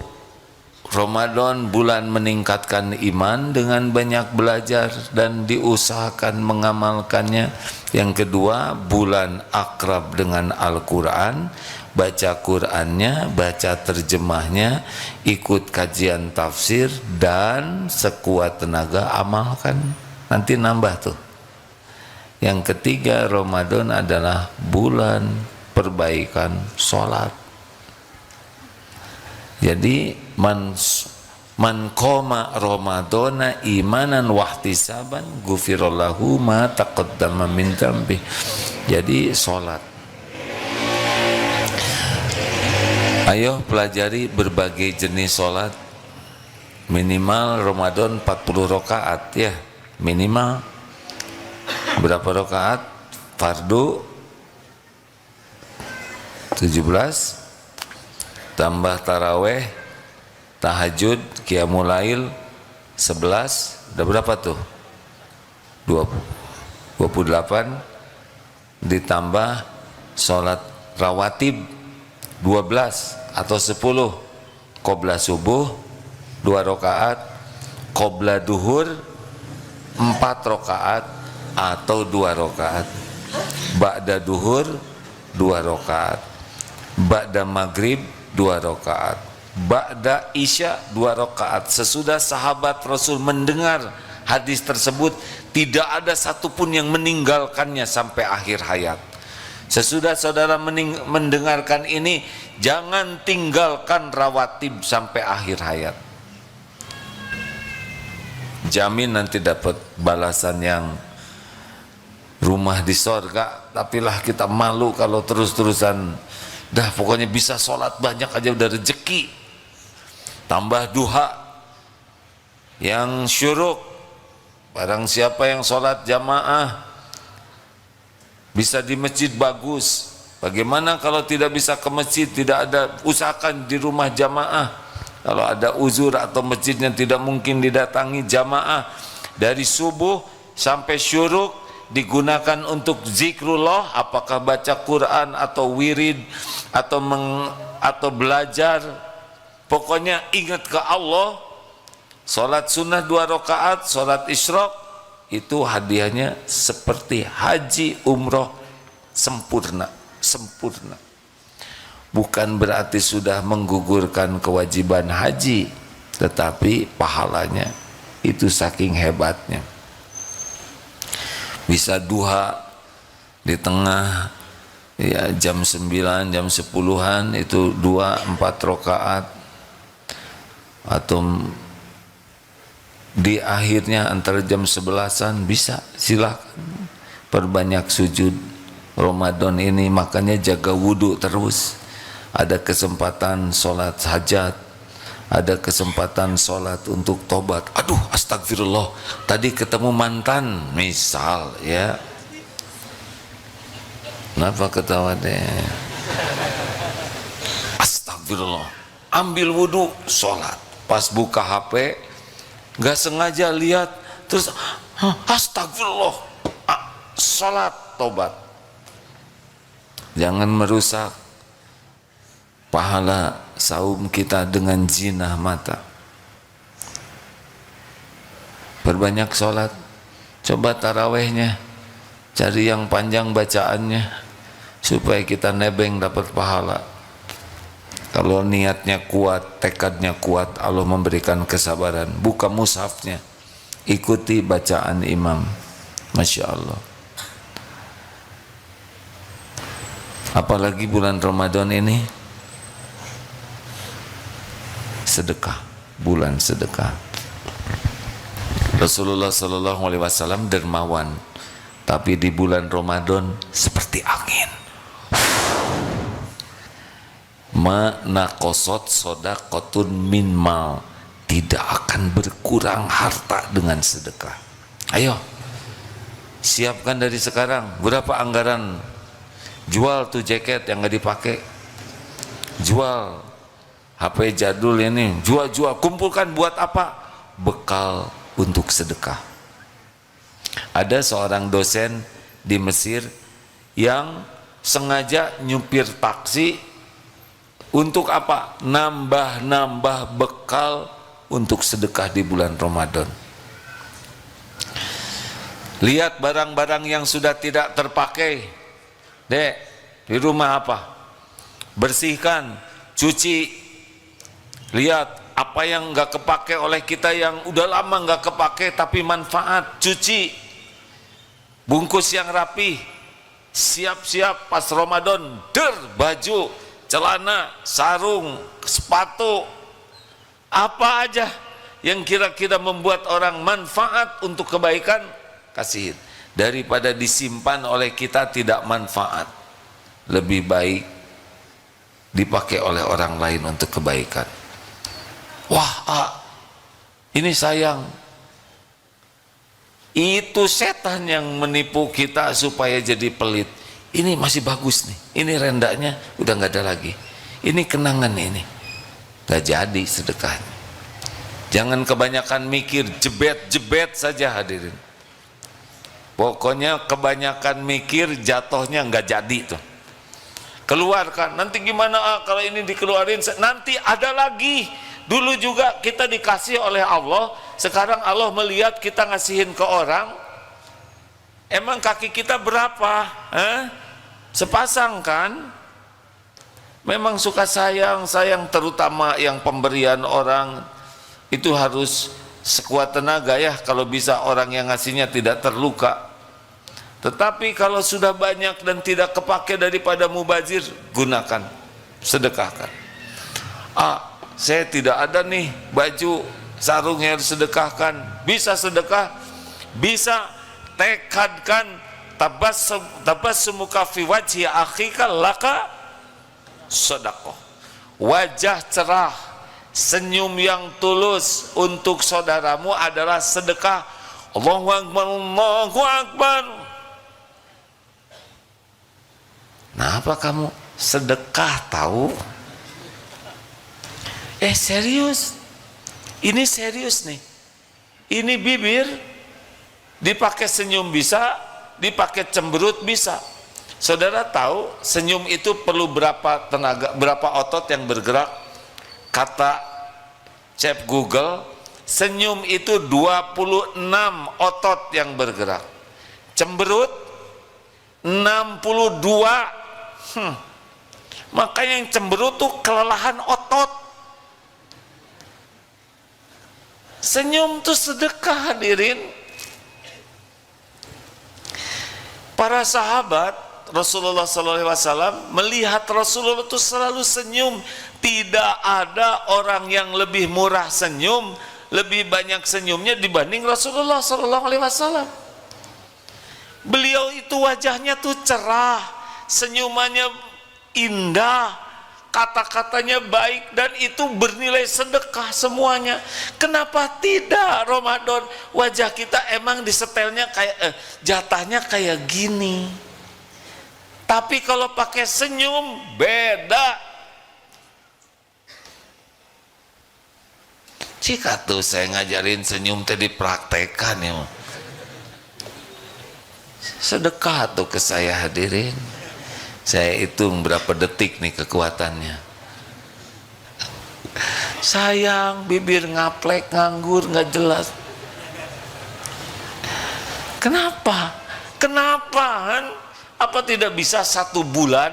Ramadan bulan meningkatkan iman dengan banyak belajar dan diusahakan mengamalkannya. Yang kedua, bulan akrab dengan Al-Quran, baca Qurannya, baca terjemahnya, ikut kajian tafsir, dan sekuat tenaga amalkan. Nanti nambah tuh. Yang ketiga, Ramadan adalah bulan perbaikan sholat. Jadi man qoma ramadhana imanan wahtisaban ghufirallahu ma taqaddama min dzambi. Jadi salat. Ayo pelajari berbagai jenis salat. Minimal Ramadan 40 rakaat ya, minimal. Berapa rakaat? Fardu 17 tambah taraweh, tahajud, qiyamul lail 11, udah berapa tuh? 28 ditambah sholat rawatib 12 atau 10, qobla subuh 2 rakaat, qobla duhur 4 rakaat atau 2 rakaat, ba'da duhur 2 rakaat, ba'da maghrib 2 rakaat, ba'da isya 2 rakaat. Sesudah sahabat Rasul mendengar hadis tersebut, tidak ada satupun yang meninggalkannya sampai akhir hayat. Sesudah saudara mendengarkan ini, jangan tinggalkan rawatib sampai akhir hayat. Jamin nanti dapat balasan yang rumah di sorga. Tapilah kita malu kalau terus-terusan. Dah pokoknya bisa sholat banyak aja udah rezeki. Tambah duha yang syuruk. Barang siapa yang sholat jamaah bisa di masjid bagus. Bagaimana kalau tidak bisa ke masjid? Tidak ada, usahakan di rumah jamaah. Kalau ada uzur atau masjidnya tidak mungkin didatangi jamaah, dari subuh sampai syuruk digunakan untuk zikrullah, apakah baca Quran atau wirid atau belajar, pokoknya ingat ke Allah. Salat sunnah 2 rakaat, salat isyraq, itu hadiahnya seperti haji umroh sempurna. Bukan berarti sudah menggugurkan kewajiban haji, tetapi pahalanya itu saking hebatnya. Bisa duha di tengah ya, jam 9, jam 10-an itu 2-4 rakaat, atau di akhirnya antara jam 11-an bisa, silakan perbanyak sujud Ramadan ini. Makanya jaga wudhu terus. Ada kesempatan sholat hajat, ada kesempatan sholat untuk tobat. Aduh, astagfirullah, tadi ketemu mantan misal ya. Kenapa ketawa deh? Astagfirullah, ambil wudhu, sholat. Pas buka HP gak sengaja lihat, terus astagfirullah, sholat, tobat. Jangan merusak pahala saum kita dengan zina mata. Perbanyak sholat. Coba tarawehnya, cari yang panjang bacaannya. supaya kita nebeng dapat pahala. Kalau niatnya kuat, tekadnya kuat, Allah memberikan kesabaran. Buka mushafnya, ikuti bacaan imam. Masya Allah. Apalagi bulan Ramadan ini, sedekah, bulan sedekah. Rasulullah Sallallahu Alaihi Wasallam dermawan, tapi di bulan Ramadan seperti angin. Ma naqasat shadaqatun min mal, tidak akan berkurang harta dengan sedekah. Ayo, siapkan dari sekarang. Berapa anggaran? Jual tuh jaket yang nggak dipakai, jual HP jadul ini, jual, kumpulkan buat apa? Bekal untuk sedekah. Ada seorang dosen di Mesir yang sengaja nyupir taksi untuk apa? Nambah bekal untuk sedekah di bulan Ramadan. Lihat barang-barang yang sudah tidak terpakai, Dek, di rumah apa? Bersihkan, cuci. Lihat apa yang nggak kepake oleh kita yang udah lama nggak kepake tapi manfaat, cuci. Bungkus yang rapi. Siap-siap pas Ramadan, baju, celana, sarung, sepatu, apa aja yang kira-kira membuat orang manfaat untuk kebaikan, kasihin. Daripada disimpan oleh kita tidak manfaat, lebih baik dipakai oleh orang lain untuk kebaikan. Wah, ini sayang. Itu setan yang menipu kita supaya jadi pelit. Ini masih bagus nih, ini rendahnya udah nggak ada lagi, ini kenangan ini, nggak jadi sedekahnya. Jangan kebanyakan mikir, jebet saja hadirin. Pokoknya kebanyakan mikir jatuhnya nggak jadi tuh. Keluarkan, nanti gimana kalau ini dikeluarin, nanti ada lagi. Dulu juga kita dikasih oleh Allah, sekarang Allah melihat kita ngasihin ke orang. Emang kaki kita berapa? Sepasang kan? Memang suka sayang terutama yang pemberian orang itu harus sekuat tenaga ya, kalau bisa orang yang ngasihnya tidak terluka. Tetapi kalau sudah banyak dan tidak kepake daripada mubazir, gunakan, sedekahkan. Saya tidak ada nih baju sarung yang sedekahkan. Bisa sedekah, bisa tekadkan, tabassumuka fi wajhi akhika laka sedekah. Wajah cerah, senyum yang tulus untuk saudaramu adalah sedekah. Allahu Akbar, Allahu Akbar. Nah, apa kamu sedekah tahu? Serius. Ini serius nih. Ini bibir dipakai senyum bisa, dipakai cemberut bisa. Saudara tahu senyum itu perlu berapa tenaga, berapa otot yang bergerak? Kata Chef Google, senyum itu 26 otot yang bergerak. Cemberut 62. Makanya yang cemberut tuh kelelahan otot. Senyum tuh sedekah hadirin. Para sahabat Rasulullah SAW melihat Rasulullah itu selalu senyum. Tidak ada orang yang lebih murah senyum, lebih banyak senyumnya dibanding Rasulullah SAW. Beliau itu wajahnya tuh cerah, senyumannya indah, kata-katanya baik, dan itu bernilai sedekah semuanya. Kenapa tidak Ramadan wajah kita emang disetelnya kayak jatahnya kayak gini, tapi kalau pakai senyum beda. Cika tuh saya ngajarin senyum tadi praktekan ya. Sedekah tuh ke saya hadirin. Saya hitung berapa detik nih kekuatannya. Sayang, bibir ngaplek, nganggur, nggak jelas. Kenapa? Kan? Apa tidak bisa 1 bulan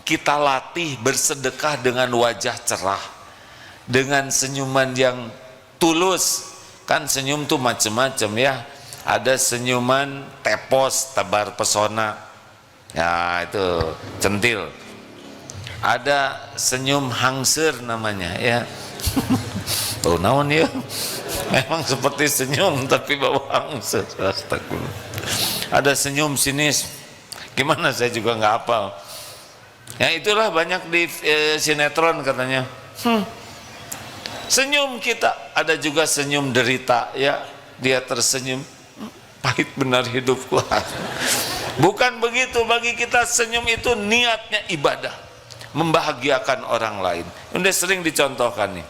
kita latih bersedekah dengan wajah cerah, dengan senyuman yang tulus? Kan senyum tuh macam-macam ya. Ada senyuman tepos, tebar pesona, ya itu centil. Ada senyum hangsur namanya ya. Oh naon ya, memang seperti senyum tapi bawa hangsur. Astagfirullah. Ada senyum sinis, gimana saya juga nggak hafal. Ya itulah banyak di sinetron katanya. Senyum kita, ada juga senyum derita ya, dia tersenyum, pahit benar hidupku. Bukan begitu, bagi kita senyum itu niatnya ibadah, membahagiakan orang lain. Udah sering dicontohkan nih.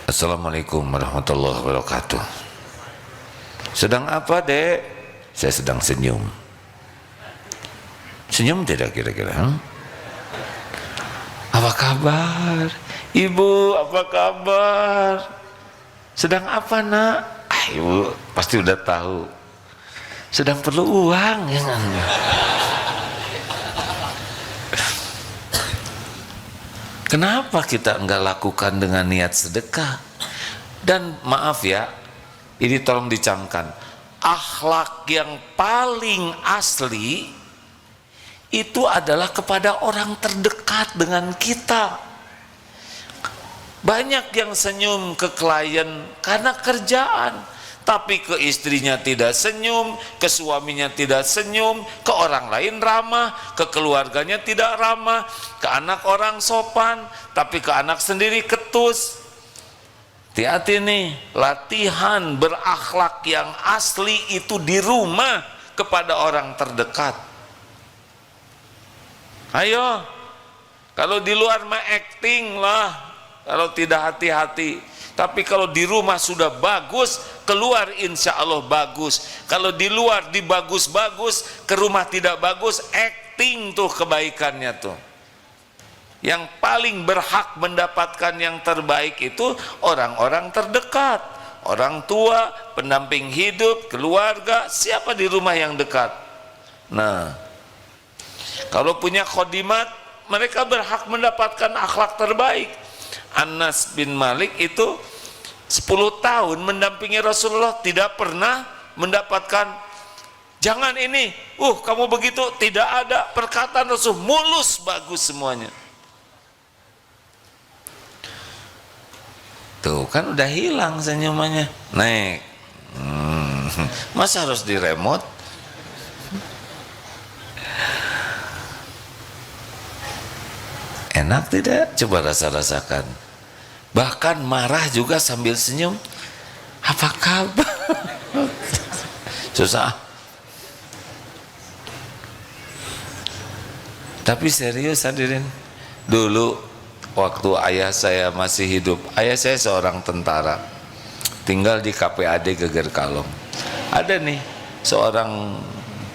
Assalamualaikum warahmatullahi wabarakatuh. Sedang apa, Dek? Saya sedang senyum. Senyum tidak kira-kira? Apa kabar? Ibu, apa kabar? Sedang apa, Nak? Ibu pasti udah tahu. Sedang perlu uang ya kan? Kenapa kita enggak lakukan dengan niat sedekah? Dan maaf ya, ini tolong dicamkan, akhlak yang paling asli itu adalah kepada orang terdekat dengan kita. Banyak yang senyum ke klien karena kerjaan, tapi ke istrinya tidak senyum, ke suaminya tidak senyum, ke orang lain ramah, ke keluarganya tidak ramah, ke anak orang sopan, tapi ke anak sendiri ketus. Hati-hati nih, latihan berakhlak yang asli itu di rumah kepada orang terdekat. Ayo, kalau di luar mah acting lah, kalau tidak hati-hati. Tapi kalau di rumah sudah bagus, keluar insya Allah bagus. Kalau di luar dibagus-bagus, ke rumah tidak bagus, acting tuh kebaikannya tuh. Yang paling berhak mendapatkan yang terbaik itu orang-orang terdekat, orang tua, pendamping hidup, keluarga, siapa di rumah yang dekat. Nah, kalau punya khodimat, mereka berhak mendapatkan akhlak terbaik. Anas bin Malik itu 10 tahun mendampingi Rasulullah, tidak pernah mendapatkan jangan ini, kamu begitu, tidak ada perkataan Rasul, mulus bagus semuanya. Tuh kan udah hilang senyumannya, naik. Masa harus diremote? Enak tidak? Coba rasa-rasakan. Bahkan marah juga sambil senyum. Apa kabar? Susah. Tapi serius hadirin, dulu waktu ayah saya masih hidup, ayah saya seorang tentara, tinggal di KPAD Geger Kalong. Ada nih seorang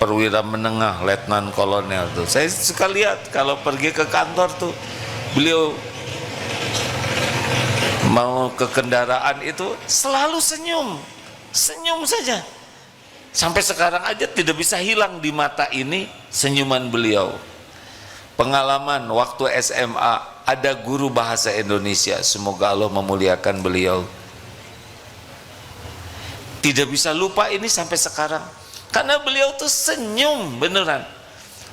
perwira menengah, letnan kolonel tuh. Saya suka lihat kalau pergi ke kantor tuh, beliau mau ke kendaraan itu selalu senyum, senyum saja. Sampai sekarang aja tidak bisa hilang di mata ini senyuman beliau. Pengalaman waktu SMA, ada guru bahasa Indonesia, semoga Allah memuliakan beliau. Tidak bisa lupa ini sampai sekarang. Karena beliau tuh senyum beneran.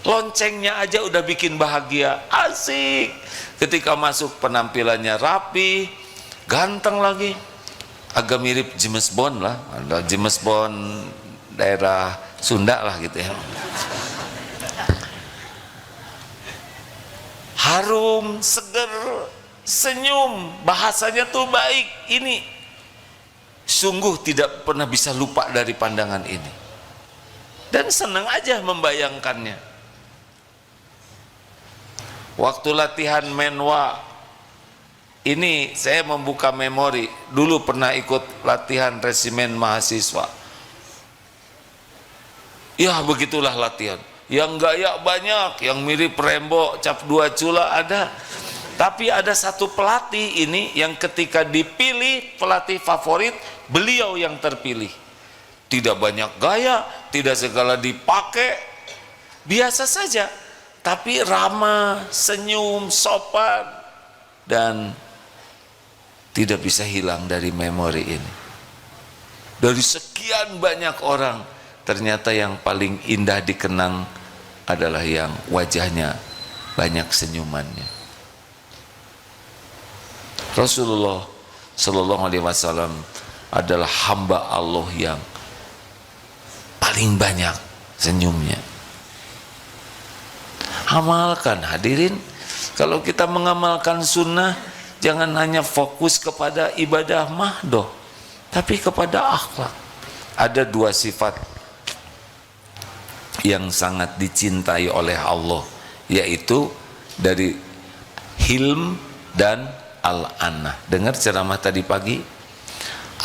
Loncengnya aja udah bikin bahagia, asik. Ketika masuk penampilannya rapi, ganteng lagi. Agak mirip James Bond lah, ada James Bond daerah Sunda lah gitu ya. Harum, seger, senyum, bahasanya tuh baik. Ini sungguh tidak pernah bisa lupa dari pandangan ini. Dan senang aja membayangkannya. Waktu latihan menwa, ini saya membuka memori. Dulu pernah ikut latihan resimen mahasiswa. Ya begitulah latihan. Yang gaya banyak, yang mirip Rembo, cap 2 cula ada. Tapi ada satu pelatih ini yang ketika dipilih pelatih favorit, beliau yang terpilih. tidak banyak gaya, tidak segala dipakai, biasa saja, tapi ramah, senyum, sopan, dan tidak bisa hilang dari memori ini. Dari sekian banyak orang, ternyata yang paling indah dikenang adalah yang wajahnya banyak senyumannya. Rasulullah Sallallahu Alaihi Wasallam adalah hamba Allah yang paling banyak senyumnya. Amalkan, hadirin. Kalau kita mengamalkan sunnah, jangan hanya fokus kepada ibadah mahdoh, tapi kepada akhlak. Ada dua sifat yang sangat dicintai oleh Allah, yaitu dari hilm dan al-anah. Dengar ceramah tadi pagi,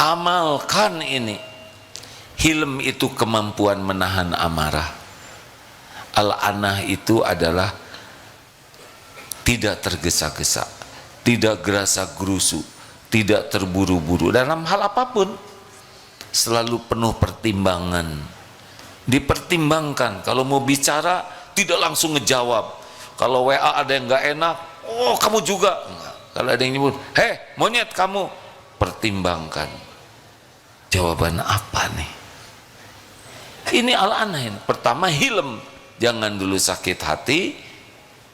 amalkan ini. Hilm itu kemampuan menahan amarah, al-anah itu adalah tidak tergesa-gesa, tidak gerasa gerusu, tidak terburu-buru dalam hal apapun, selalu penuh pertimbangan, dipertimbangkan. Kalau mau bicara tidak langsung ngejawab. Kalau WA ada yang nggak enak, oh kamu juga. Kalau ada yang nyebut, heh monyet kamu, pertimbangkan jawaban apa nih. Ini al-anain. Pertama hilm, jangan dulu sakit hati,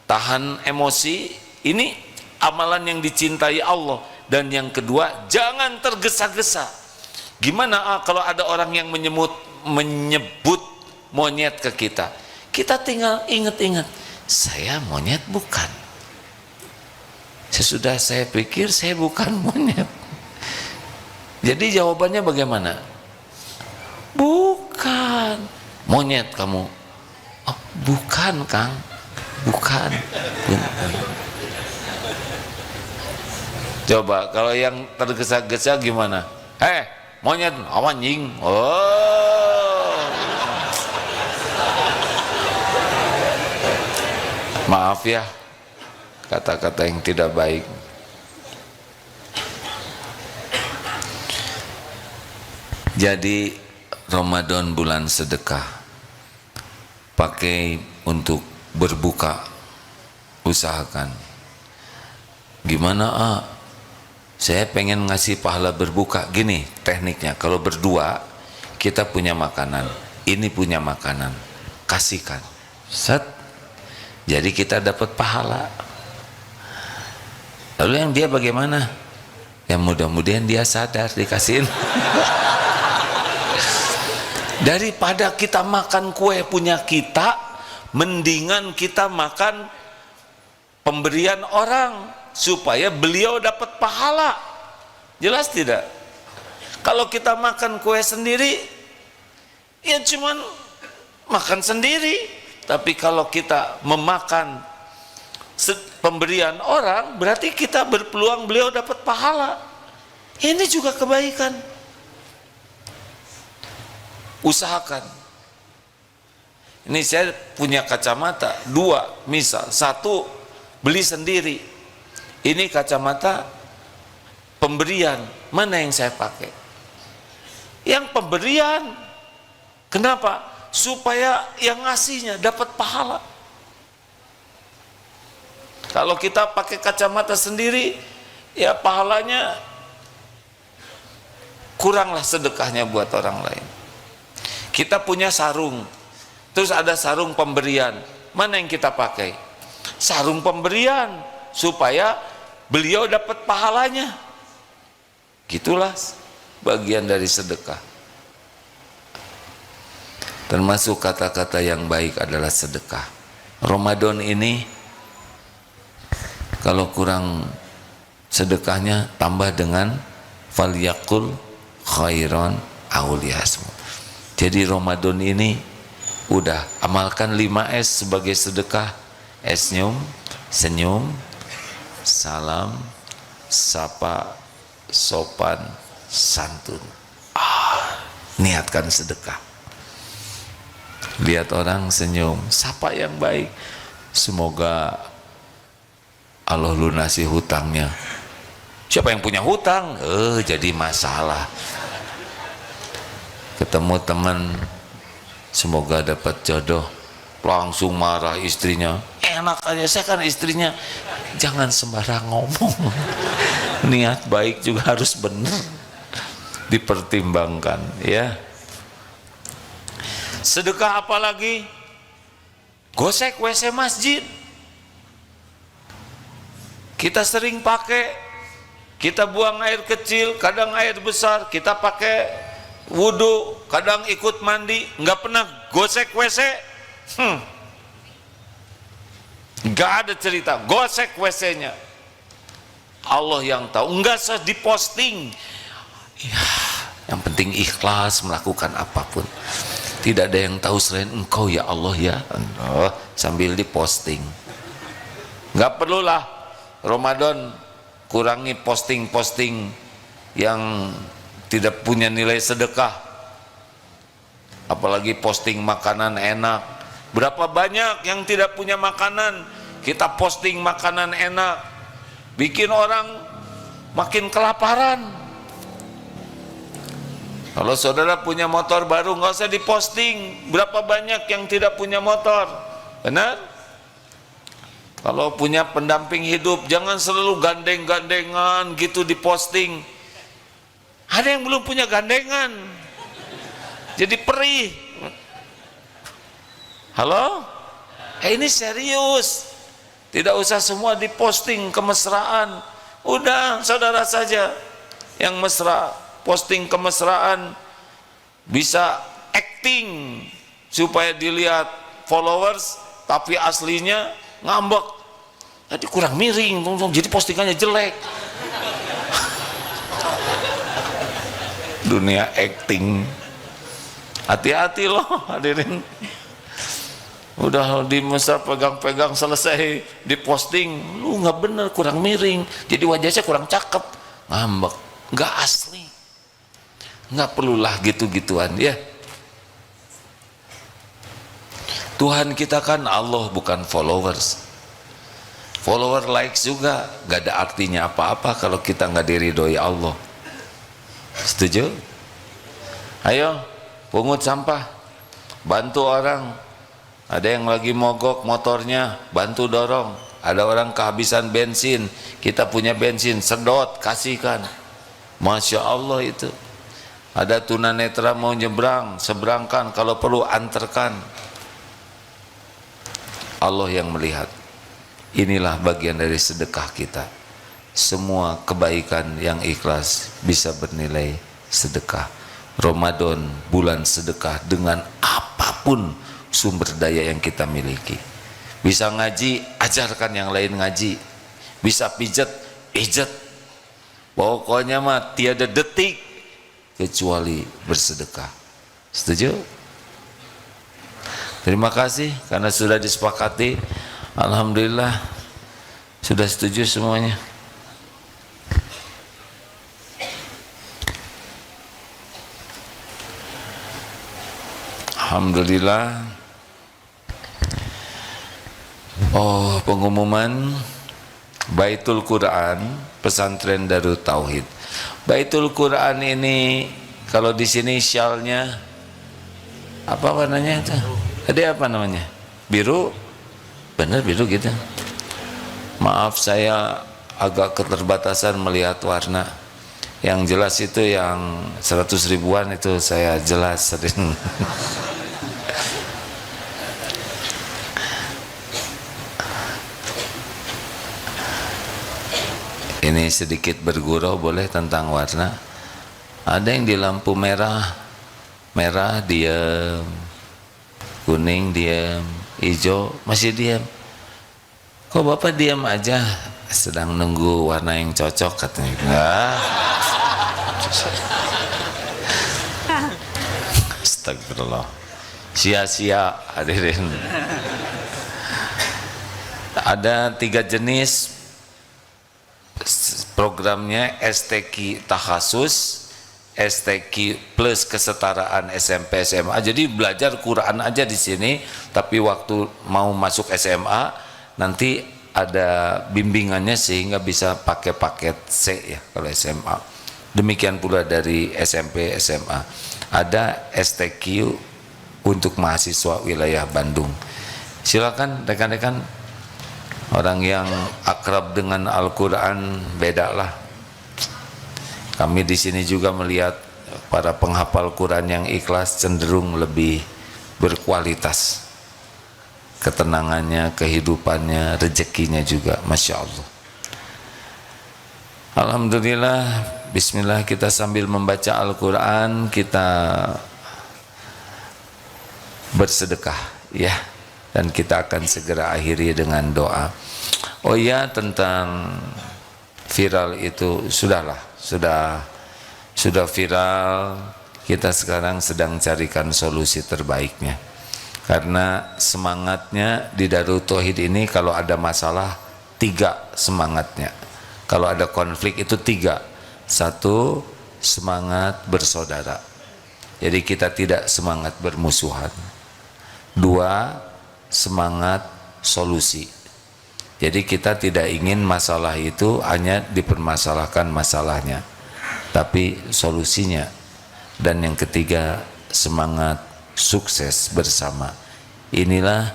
tahan emosi. Ini amalan yang dicintai Allah. Dan yang kedua, jangan tergesa-gesa. Gimana kalau ada orang yang menyebut monyet ke kita, kita tinggal ingat-ingat, saya monyet bukan. Sesudah saya pikir saya bukan monyet. Jadi jawabannya bagaimana? Bukan monyet kamu. Oh, bukan Kang, bukan. Coba kalau yang tergesa-gesa gimana? Monyet anjing. Oh, maaf ya, kata-kata yang tidak baik. Jadi Ramadan bulan sedekah, pakai untuk berbuka, usahakan. Gimana saya pengen ngasih pahala berbuka. Gini tekniknya, kalau berdua kita punya makanan, ini punya makanan, kasihkan, set, jadi kita dapat pahala. Lalu yang dia bagaimana? Ya mudah-mudahan dia sadar dikasihin. Daripada kita makan kue punya kita, mendingan kita makan pemberian orang supaya beliau dapat pahala. Jelas tidak? Kalau kita makan kue sendiri, ya cuman makan sendiri. Tapi kalau kita memakan pemberian orang, berarti kita berpeluang beliau dapat pahala. Ini juga kebaikan. Usahakan. Ini saya punya kacamata dua, misal satu beli sendiri. Ini kacamata pemberian, mana yang saya pakai? Yang pemberian. Kenapa? Supaya yang ngasihnya dapat pahala. Kalau kita pakai kacamata sendiri, ya pahalanya kuranglah sedekahnya buat orang lain. Kita punya sarung, terus ada sarung pemberian, mana yang kita pakai? Sarung pemberian, supaya beliau dapat pahalanya. Gitulah bagian dari sedekah. Termasuk kata-kata yang baik adalah sedekah. Ramadan ini kalau kurang sedekahnya, tambah dengan falyaqul khairan aw liyasmut. Jadi Ramadan ini udah amalkan 5S sebagai sedekah. Senyum, senyum, salam, sapa, sopan, santun. Niatkan sedekah. Lihat orang senyum, sapa yang baik. Semoga Allah lunasi hutangnya. Siapa yang punya hutang? Jadi masalah. ketemu teman, semoga dapat jodoh, langsung marah istrinya. Enak aja, saya kan istrinya. Jangan sembarang ngomong. Niat baik juga harus benar, dipertimbangkan ya. Sedekah apa lagi? Gosek WC masjid. Kita sering pakai, kita buang air kecil, kadang air besar, kita pakai wudhu, kadang ikut mandi, nggak pernah gosek WC. Nggak ada cerita gosek WC-nya. Allah yang tahu, nggak usah diposting. Ya, yang penting ikhlas melakukan apapun. Tidak ada yang tahu selain Engkau ya Allah ya Allah, sambil diposting. Nggak perlulah Ramadan kurangi posting-posting yang tidak punya nilai sedekah, apalagi posting makanan enak. Berapa banyak yang tidak punya makanan, kita posting makanan enak, bikin orang makin kelaparan. Kalau saudara punya motor baru, nggak usah diposting. Berapa banyak yang tidak punya motor, benar? Kalau punya pendamping hidup, jangan selalu gandeng-gandengan gitu diposting. Ada yang belum punya gandengan, jadi perih. Halo? Ini serius. Tidak usah semua diposting kemesraan. Udah saudara saja yang mesra, posting kemesraan, bisa acting supaya dilihat followers, tapi aslinya ngambek. Tadi kurang miring, jadi postingannya jelek. Dunia acting, hati-hati loh hadirin. Udah di masa pegang-pegang selesai diposting, lu nggak bener, kurang miring, jadi wajahnya kurang cakep, ngambek, nggak asli. Nggak perlulah gitu-gituan ya. Tuhan kita kan Allah, bukan followers. Follower likes juga gak ada artinya apa-apa kalau kita nggak diridhoi Allah. Setuju? Ayo pungut sampah, bantu orang. Ada yang lagi mogok motornya, bantu dorong. Ada orang kehabisan bensin, kita punya bensin, sedot kasihkan. Masya Allah itu. Ada tunanetra mau nyebrang, seberangkan, kalau perlu antarkan. Allah yang melihat. Inilah bagian dari sedekah kita. Semua kebaikan yang ikhlas bisa bernilai sedekah. Ramadan bulan sedekah dengan apapun sumber daya yang kita miliki. Bisa ngaji, ajarkan yang lain ngaji. Bisa pijet, pijet. Pokoknya mah tiada detik kecuali bersedekah. Setuju? Terima kasih karena sudah disepakati. Alhamdulillah sudah setuju semuanya. Alhamdulillah. Oh, pengumuman Baitul Quran Pesantren Darut Tauhid. Baitul Quran ini kalau di sini syalnya apa warnanya itu? Ada apa namanya? Biru. Benar biru gitu. Maaf saya agak keterbatasan melihat warna. Yang jelas itu yang 100 ribuan itu saya jelas sering. Ini sedikit bergurau boleh tentang warna. Ada yang di lampu merah, merah diam, kuning diam, hijau masih diam. Kok Bapak diam aja? Sedang nunggu warna yang cocok katanya. Enggak. Astagfirullah. Sia-sia hadirin. Ada 3 jenis programnya: STQ Takhasus, STQ plus kesetaraan SMP SMA. Jadi belajar Quran aja di sini, tapi waktu mau masuk SMA nanti ada bimbingannya sehingga bisa pakai paket C ya kalau SMA. Demikian pula dari SMP, SMA. Ada STQ untuk mahasiswa wilayah Bandung. Silakan rekan-rekan, orang yang akrab dengan Al-Quran bedalah. Kami di sini juga melihat para penghafal Quran yang ikhlas cenderung lebih berkualitas, ketenangannya, kehidupannya, rezekinya juga, Masya Allah. Alhamdulillah, bismillah, kita sambil membaca Al-Quran kita bersedekah ya, dan kita akan segera akhiri dengan doa. Oh ya, tentang viral itu sudah viral. Kita sekarang sedang carikan solusi terbaiknya, karena semangatnya di Darut Tauhid ini kalau ada masalah 3 semangatnya, kalau ada konflik itu 3. 1, semangat bersaudara, jadi kita tidak semangat bermusuhan. 2, semangat solusi, jadi kita tidak ingin masalah itu hanya dipermasalahkan masalahnya, tapi solusinya. Dan yang ketiga, semangat sukses bersama. Inilah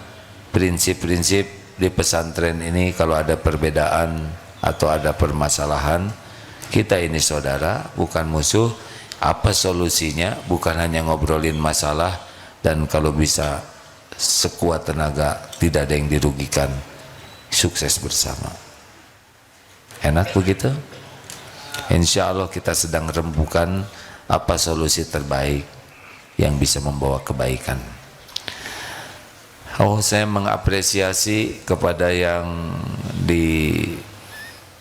prinsip-prinsip di pesantren ini. Kalau ada perbedaan atau ada permasalahan, kita ini saudara, bukan musuh. Apa solusinya? Bukan hanya ngobrolin masalah, dan kalau bisa sekuat tenaga, tidak ada yang dirugikan, sukses bersama. Enak begitu? Insya Allah kita sedang rembukan apa solusi terbaik yang bisa membawa kebaikan. Saya mengapresiasi kepada yang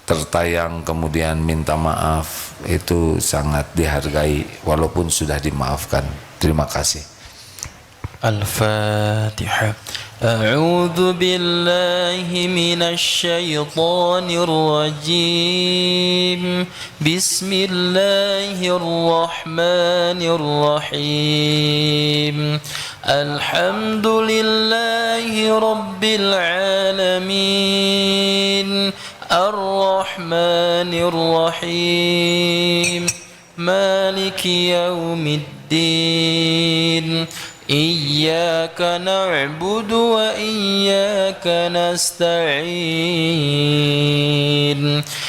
tertayang kemudian minta maaf, itu sangat dihargai walaupun sudah dimaafkan. Terima kasih. Al-Fatihah. A'udzu billahi minasy syaithanir rajim. Bismillahirrahmanirrahim. Alhamdulillahi rabbil alamin. Ar-Rahmanir Rahim. Maliki yaumiddin. Iyyaka na'budu wa iyyaka nasta'in.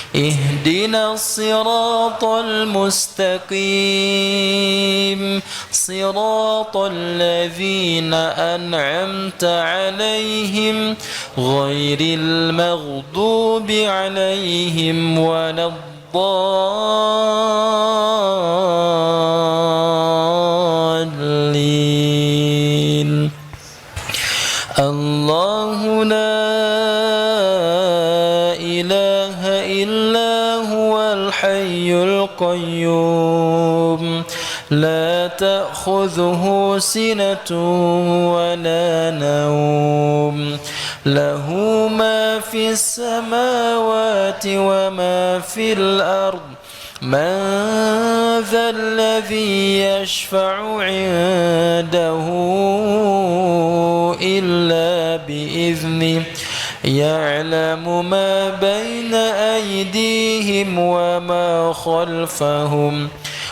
Ihdinas siratal mustaqim. Siratal ladzina an'amta 'alaihim ghairil maghdubi 'alaihim waladdallin. Allahu la ilaha illa huwal hayyul qayyum. La ta'khudhuhu sinatun wa la nawm. Lahu ma fis samawati wa ma fil ard. Man dhal ladhi yashfa'u 'indahu illa bi'idhnih. Ya'lamu ma bayna aydihim wa ma khalfahum.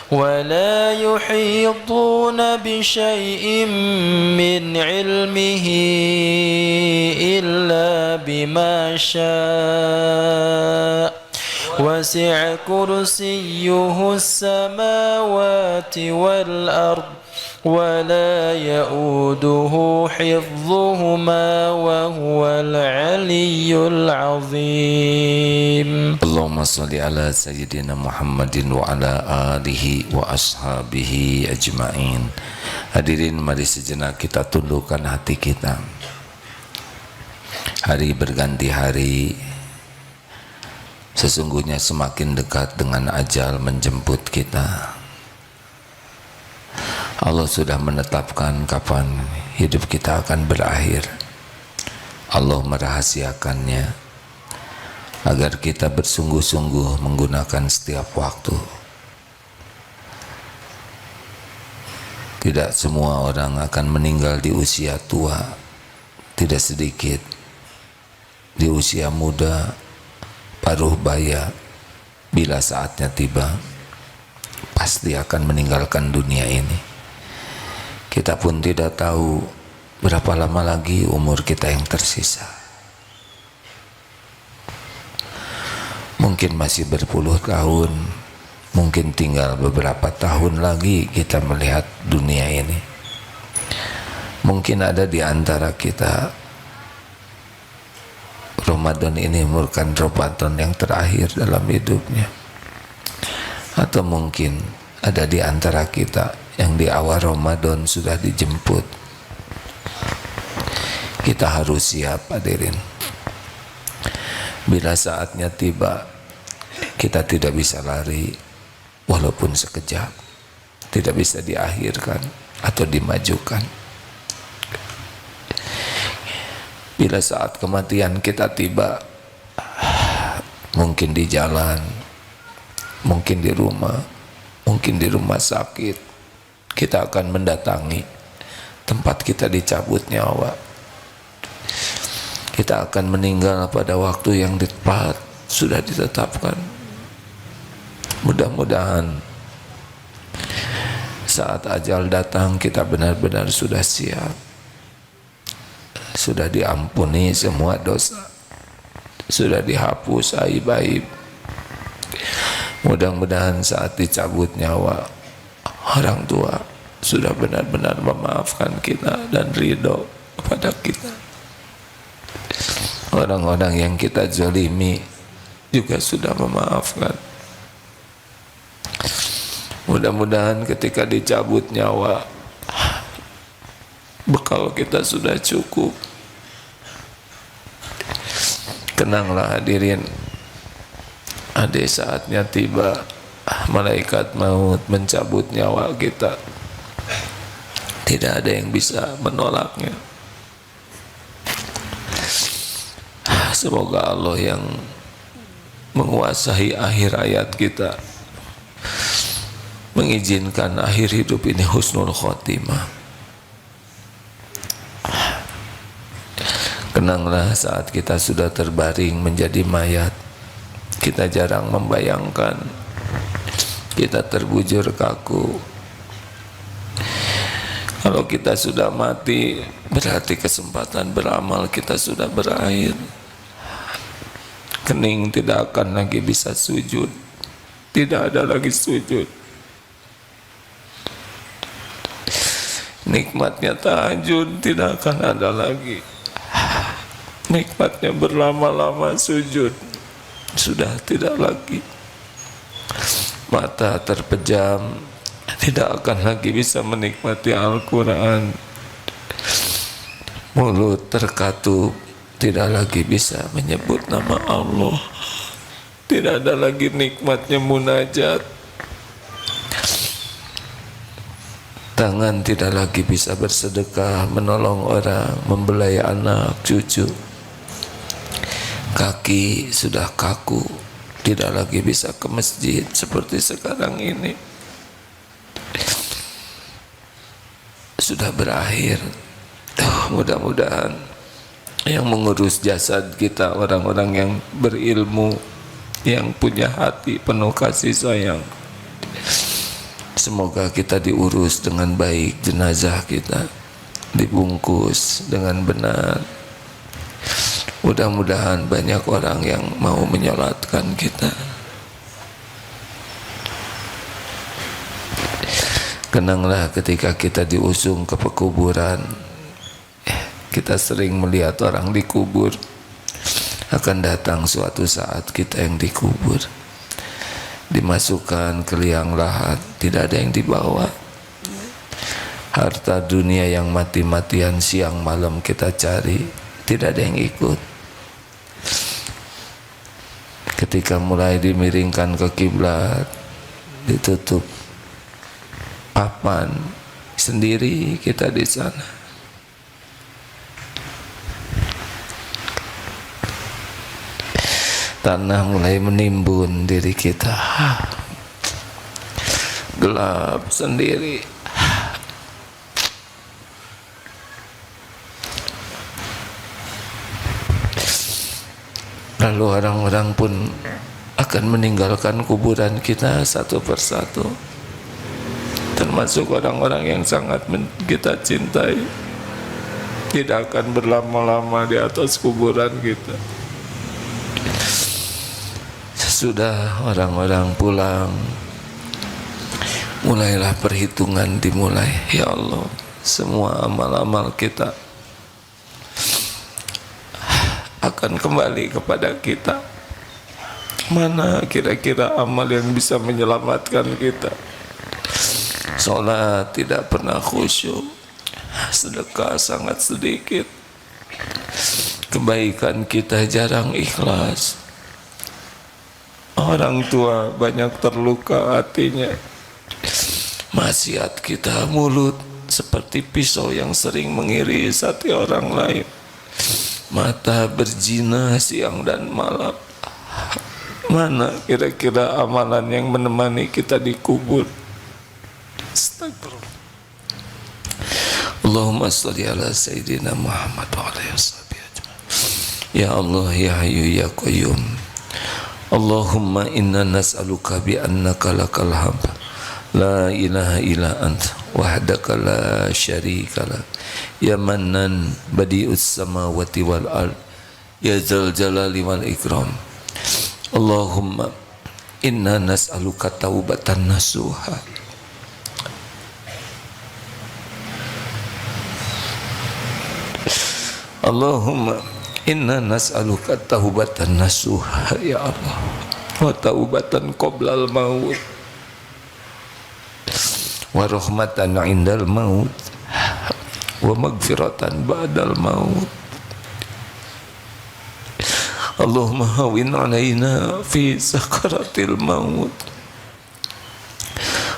ولا يحيطون بشيء من علمه إلا بما شاء وسع كرسيه السماوات والأرض ولا يؤوده حفظهما وهو العلي العظيم. Allahumma salli ala sayyidina Muhammadin wa ala alihi wa ashabihi ajma'in. Hadirin, mari sejenak kita tundukkan hati kita. Hari berganti hari, sesungguhnya semakin dekat dengan ajal menjemput kita. Allah sudah menetapkan kapan hidup kita akan berakhir. Allah merahasiakannya agar kita bersungguh-sungguh menggunakan setiap waktu. Tidak semua orang akan meninggal di usia tua, tidak sedikit di usia muda, paruh baya bila saatnya tiba. pasti akan meninggalkan dunia ini. Kita pun tidak tahu berapa lama lagi umur kita yang tersisa. Mungkin masih berpuluh tahun, mungkin tinggal beberapa tahun lagi kita melihat dunia ini. Mungkin ada di antara kita Ramadan ini merupakan Ramadan yang terakhir dalam hidupnya. Atau mungkin ada di antara kita yang di awal Ramadan sudah dijemput. Kita harus siap, hadirin. Bila saatnya tiba, kita tidak bisa lari walaupun sekejap. Tidak bisa diakhirkan atau dimajukan. Bila saat kematian kita tiba, mungkin di jalan, mungkin di rumah sakit, kita akan mendatangi tempat kita dicabut nyawa. Kita akan meninggal pada waktu yang tepat sudah ditetapkan. Mudah-mudahan saat ajal datang kita benar-benar sudah siap, sudah diampuni semua dosa, sudah dihapus aib-aib. Mudah-mudahan saat dicabut nyawa, orang tua sudah benar-benar memaafkan kita dan ridho kepada kita. Orang-orang yang kita zalimi juga sudah memaafkan. Mudah-mudahan ketika dicabut nyawa, bekal kita sudah cukup. Tenanglah hadirin, ada saatnya tiba, malaikat maut mencabut nyawa kita. Tidak ada yang bisa menolaknya. Semoga Allah yang menguasai akhir hayat kita mengizinkan akhir hidup ini husnul khotimah. Kenanglah saat kita sudah terbaring menjadi mayat, kita jarang membayangkan kita terbujur kaku. Kalau kita sudah mati, berarti kesempatan beramal kita sudah berakhir. Kening tidak akan lagi bisa sujud, tidak ada lagi sujud. Nikmatnya tahajud tidak akan ada lagi. Nikmatnya berlama-lama sujud sudah tidak lagi. Mata terpejam, tidak akan lagi bisa menikmati Al-Quran. Mulut terkatup, tidak lagi bisa menyebut nama Allah. Tidak ada lagi nikmatnya munajat. Tangan tidak lagi bisa bersedekah, menolong orang, membelai anak, cucu. Kaki sudah kaku, tidak lagi bisa ke masjid seperti sekarang ini. Sudah berakhir. Mudah-mudahan yang mengurus jasad kita orang-orang yang berilmu, yang punya hati penuh kasih sayang. Semoga kita diurus dengan baik, jenazah kita dibungkus dengan benar. Mudah-mudahan banyak orang yang mau menyolatkan kita. Kenanglah ketika kita diusung ke pekuburan, kita sering melihat orang dikubur. Akan datang suatu saat kita yang dikubur, dimasukkan ke liang lahat, tidak ada yang dibawa. Harta dunia yang mati-matian siang malam kita cari, tidak ada yang ikut. Ketika mulai dimiringkan ke kiblat, ditutup papan, sendiri kita di sana. Tanah mulai menimbun diri kita, gelap sendiri. Lalu orang-orang pun akan meninggalkan kuburan kita satu persatu. termasuk orang-orang yang sangat kita cintai, tidak akan berlama-lama di atas kuburan kita. Sesudah orang-orang pulang, mulailah perhitungan dimulai. Ya Allah, semua amal-amal kita akan kembali kepada kita. Mana kira-kira amal yang bisa menyelamatkan kita? Sholat tidak pernah khusyuk, sedekah sangat sedikit, kebaikan kita jarang ikhlas, orang tua banyak terluka hatinya, maksiat kita mulut seperti pisau yang sering mengiris hati orang lain, mata berzina siang dan malam. Mana kira-kira amalan yang menemani kita di kubur? Astagfirullah. Allahumma sholli ala sayyidina Muhammad wa alihi wasallam. Ya Allah, ya Hayyu ya Qayyum. Allahumma inna nas'aluka bi annaka lakal hamd la ilaha illa anta wahdaka la syarika lak ya mannan badi'us samawati wal ard ya dzal jalali wal ikram. Allahumma inna nas'aluka taubatan nasuha Allahumma inna nas'aluka taubatan nasuha ya Allah wa taubatan qoblal maut wa rahmatan indal maut wa magfiratan ba'dal maut. Allahumma hawin alaina fi sakaratil maut.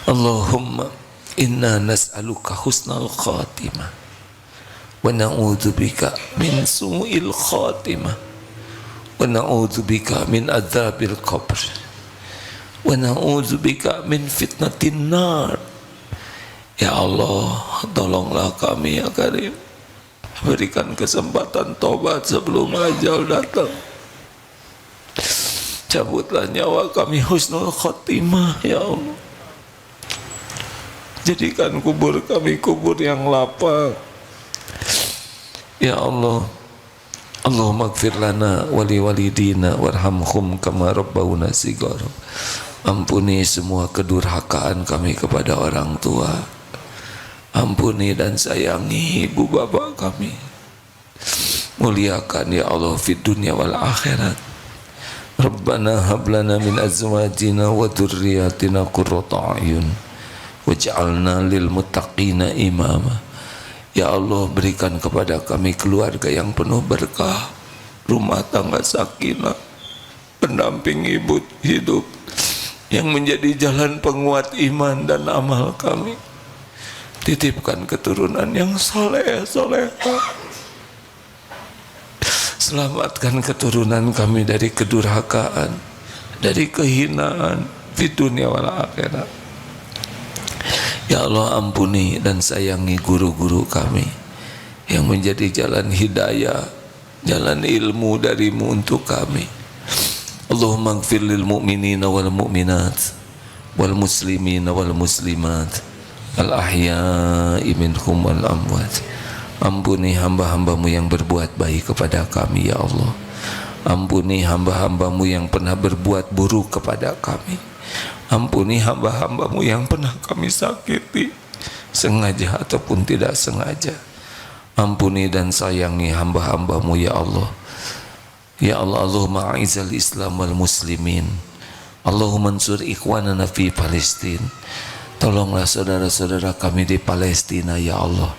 Allahumma inna nas'aluka husnal khatimah wa na'udzubika min su'il khatimah wa na'udzubika min adzabil qabr wa na'udzubika min fitnatin nar. Ya Allah, tolonglah kami ya Karim, berikan kesempatan tobat sebelum ajal datang. Cabutlah nyawa kami husnul khotimah ya Allah. Jadikan kubur kami kubur yang lapang ya Allah. Allahumma ighfir lana wali walidina warhamhum kama rabbawna shighara. Ampuni semua kedurhakaan kami kepada orang tua. Ampuni dan sayangi ibu bapak kami. Muliakan ya Allah fid dunya wal akhirat. Rabbana hab lana min azwajina wa dzurriyyatina qurrata a'yun waj'alna lil muttaqina imama. Ya Allah, berikan kepada kami keluarga yang penuh berkah, rumah tangga sakinah, pendamping ibu hidup yang menjadi jalan penguat iman dan amal kami. Titipkan keturunan yang soleh solehah. Selamatkan keturunan kami dari kedurhakaan, dari kehinaan di dunia wal akhirat. Ya Allah, ampuni dan sayangi guru-guru kami yang menjadi jalan hidayah, jalan ilmu darimu untuk kami. Allahumma ighfir lil mu'minina wal mu'minat wal muslimina wal muslimat al ahya'i minhum wal amwat. Ampuni hamba-hambamu yang berbuat baik kepada kami ya Allah. Ampuni hamba-hambamu yang pernah berbuat buruk kepada kami. Ampuni hamba-hambamu yang pernah kami sakiti, sengaja ataupun tidak sengaja. Ampuni dan sayangi hamba-hambamu ya Allah. Ya Allah, Allahumma a'izal Islam wal muslimin. Allahumma ansur ikhwanana fi Palestin. Tolonglah saudara-saudara kami di Palestina ya Allah.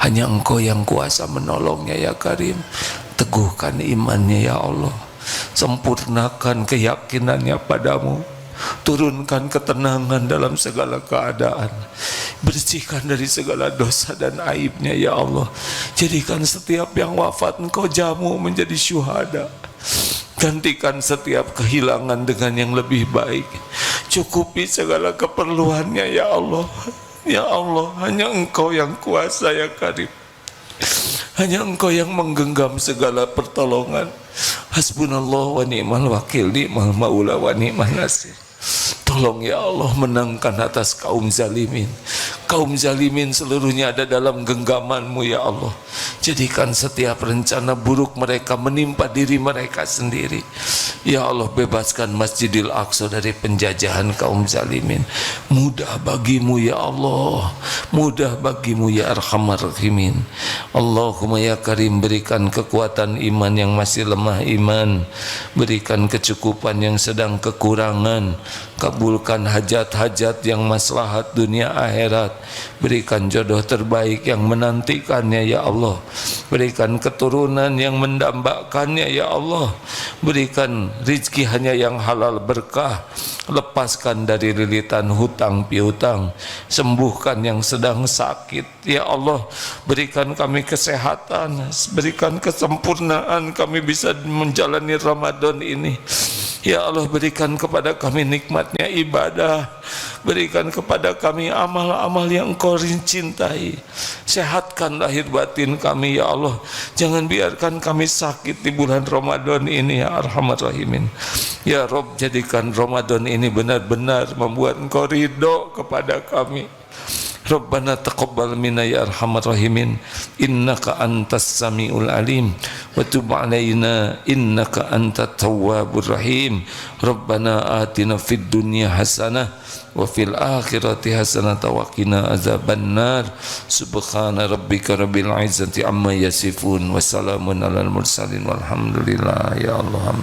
Hanya Engkau yang kuasa menolongnya ya Karim. Teguhkan imannya ya Allah. Sempurnakan keyakinannya padamu. Turunkan ketenangan dalam segala keadaan. Bersihkan dari segala dosa dan aibnya ya Allah. Jadikan setiap yang wafat Engkau jamu menjadi syuhada. Gantikan setiap kehilangan dengan yang lebih baik. Cukupi segala keperluannya ya Allah. Ya Allah, hanya Engkau yang kuasa ya Karim. Hanya Engkau yang menggenggam segala pertolongan. Hasbunallah wa ni'mal wakil, ni'mal maula wa ni'mal nasir. Tolong ya Allah menangkan atas kaum zalimin, Kaum zalimin seluruhnya ada dalam genggaman-Mu ya Allah. Jadikan setiap rencana buruk mereka menimpa diri mereka sendiri. Ya Allah, bebaskan Masjidil Aqsa dari penjajahan kaum zalimin. Mudah bagimu ya Allah, mudah bagimu ya Arhamar Rahimin. Allahumma ya Karim, berikan kekuatan iman yang masih lemah iman, berikan kecukupan yang sedang kekurangan, kabulkan hajat-hajat yang maslahat dunia akhirat, berikan jodoh terbaik yang menantikannya ya Allah, berikan keturunan yang mendambakannya ya Allah, berikan rizki hanya yang halal berkah, lepaskan dari lilitan hutang piutang, sembuhkan yang sedang sakit ya Allah, berikan kami kesehatan, berikan kesempurnaan kami bisa menjalani Ramadan ini. Ya Allah, berikan kepada kami nikmatnya ibadah, berikan kepada kami amal-amal yang Engkau cintai. Sehatkan lahir batin kami ya Allah, jangan biarkan kami sakit di bulan Ramadan ini ya Arhamar Rahimin. Ya Rob, jadikan Ramadan ini benar-benar membuat Engkau ridho kepada kami. Rabbana taqabbal minna ya arhamar rahimin, innaka antas samiul alim wa tub alaina innaka antat tawwabur rahim. Rabbana atina fid dunya hasanah wa fil akhirati hasanah wa qina azabannar. Subhana rabbika rabbil izzati amma yasifun wa salamun alal mursalin walhamdulillah ya Allah.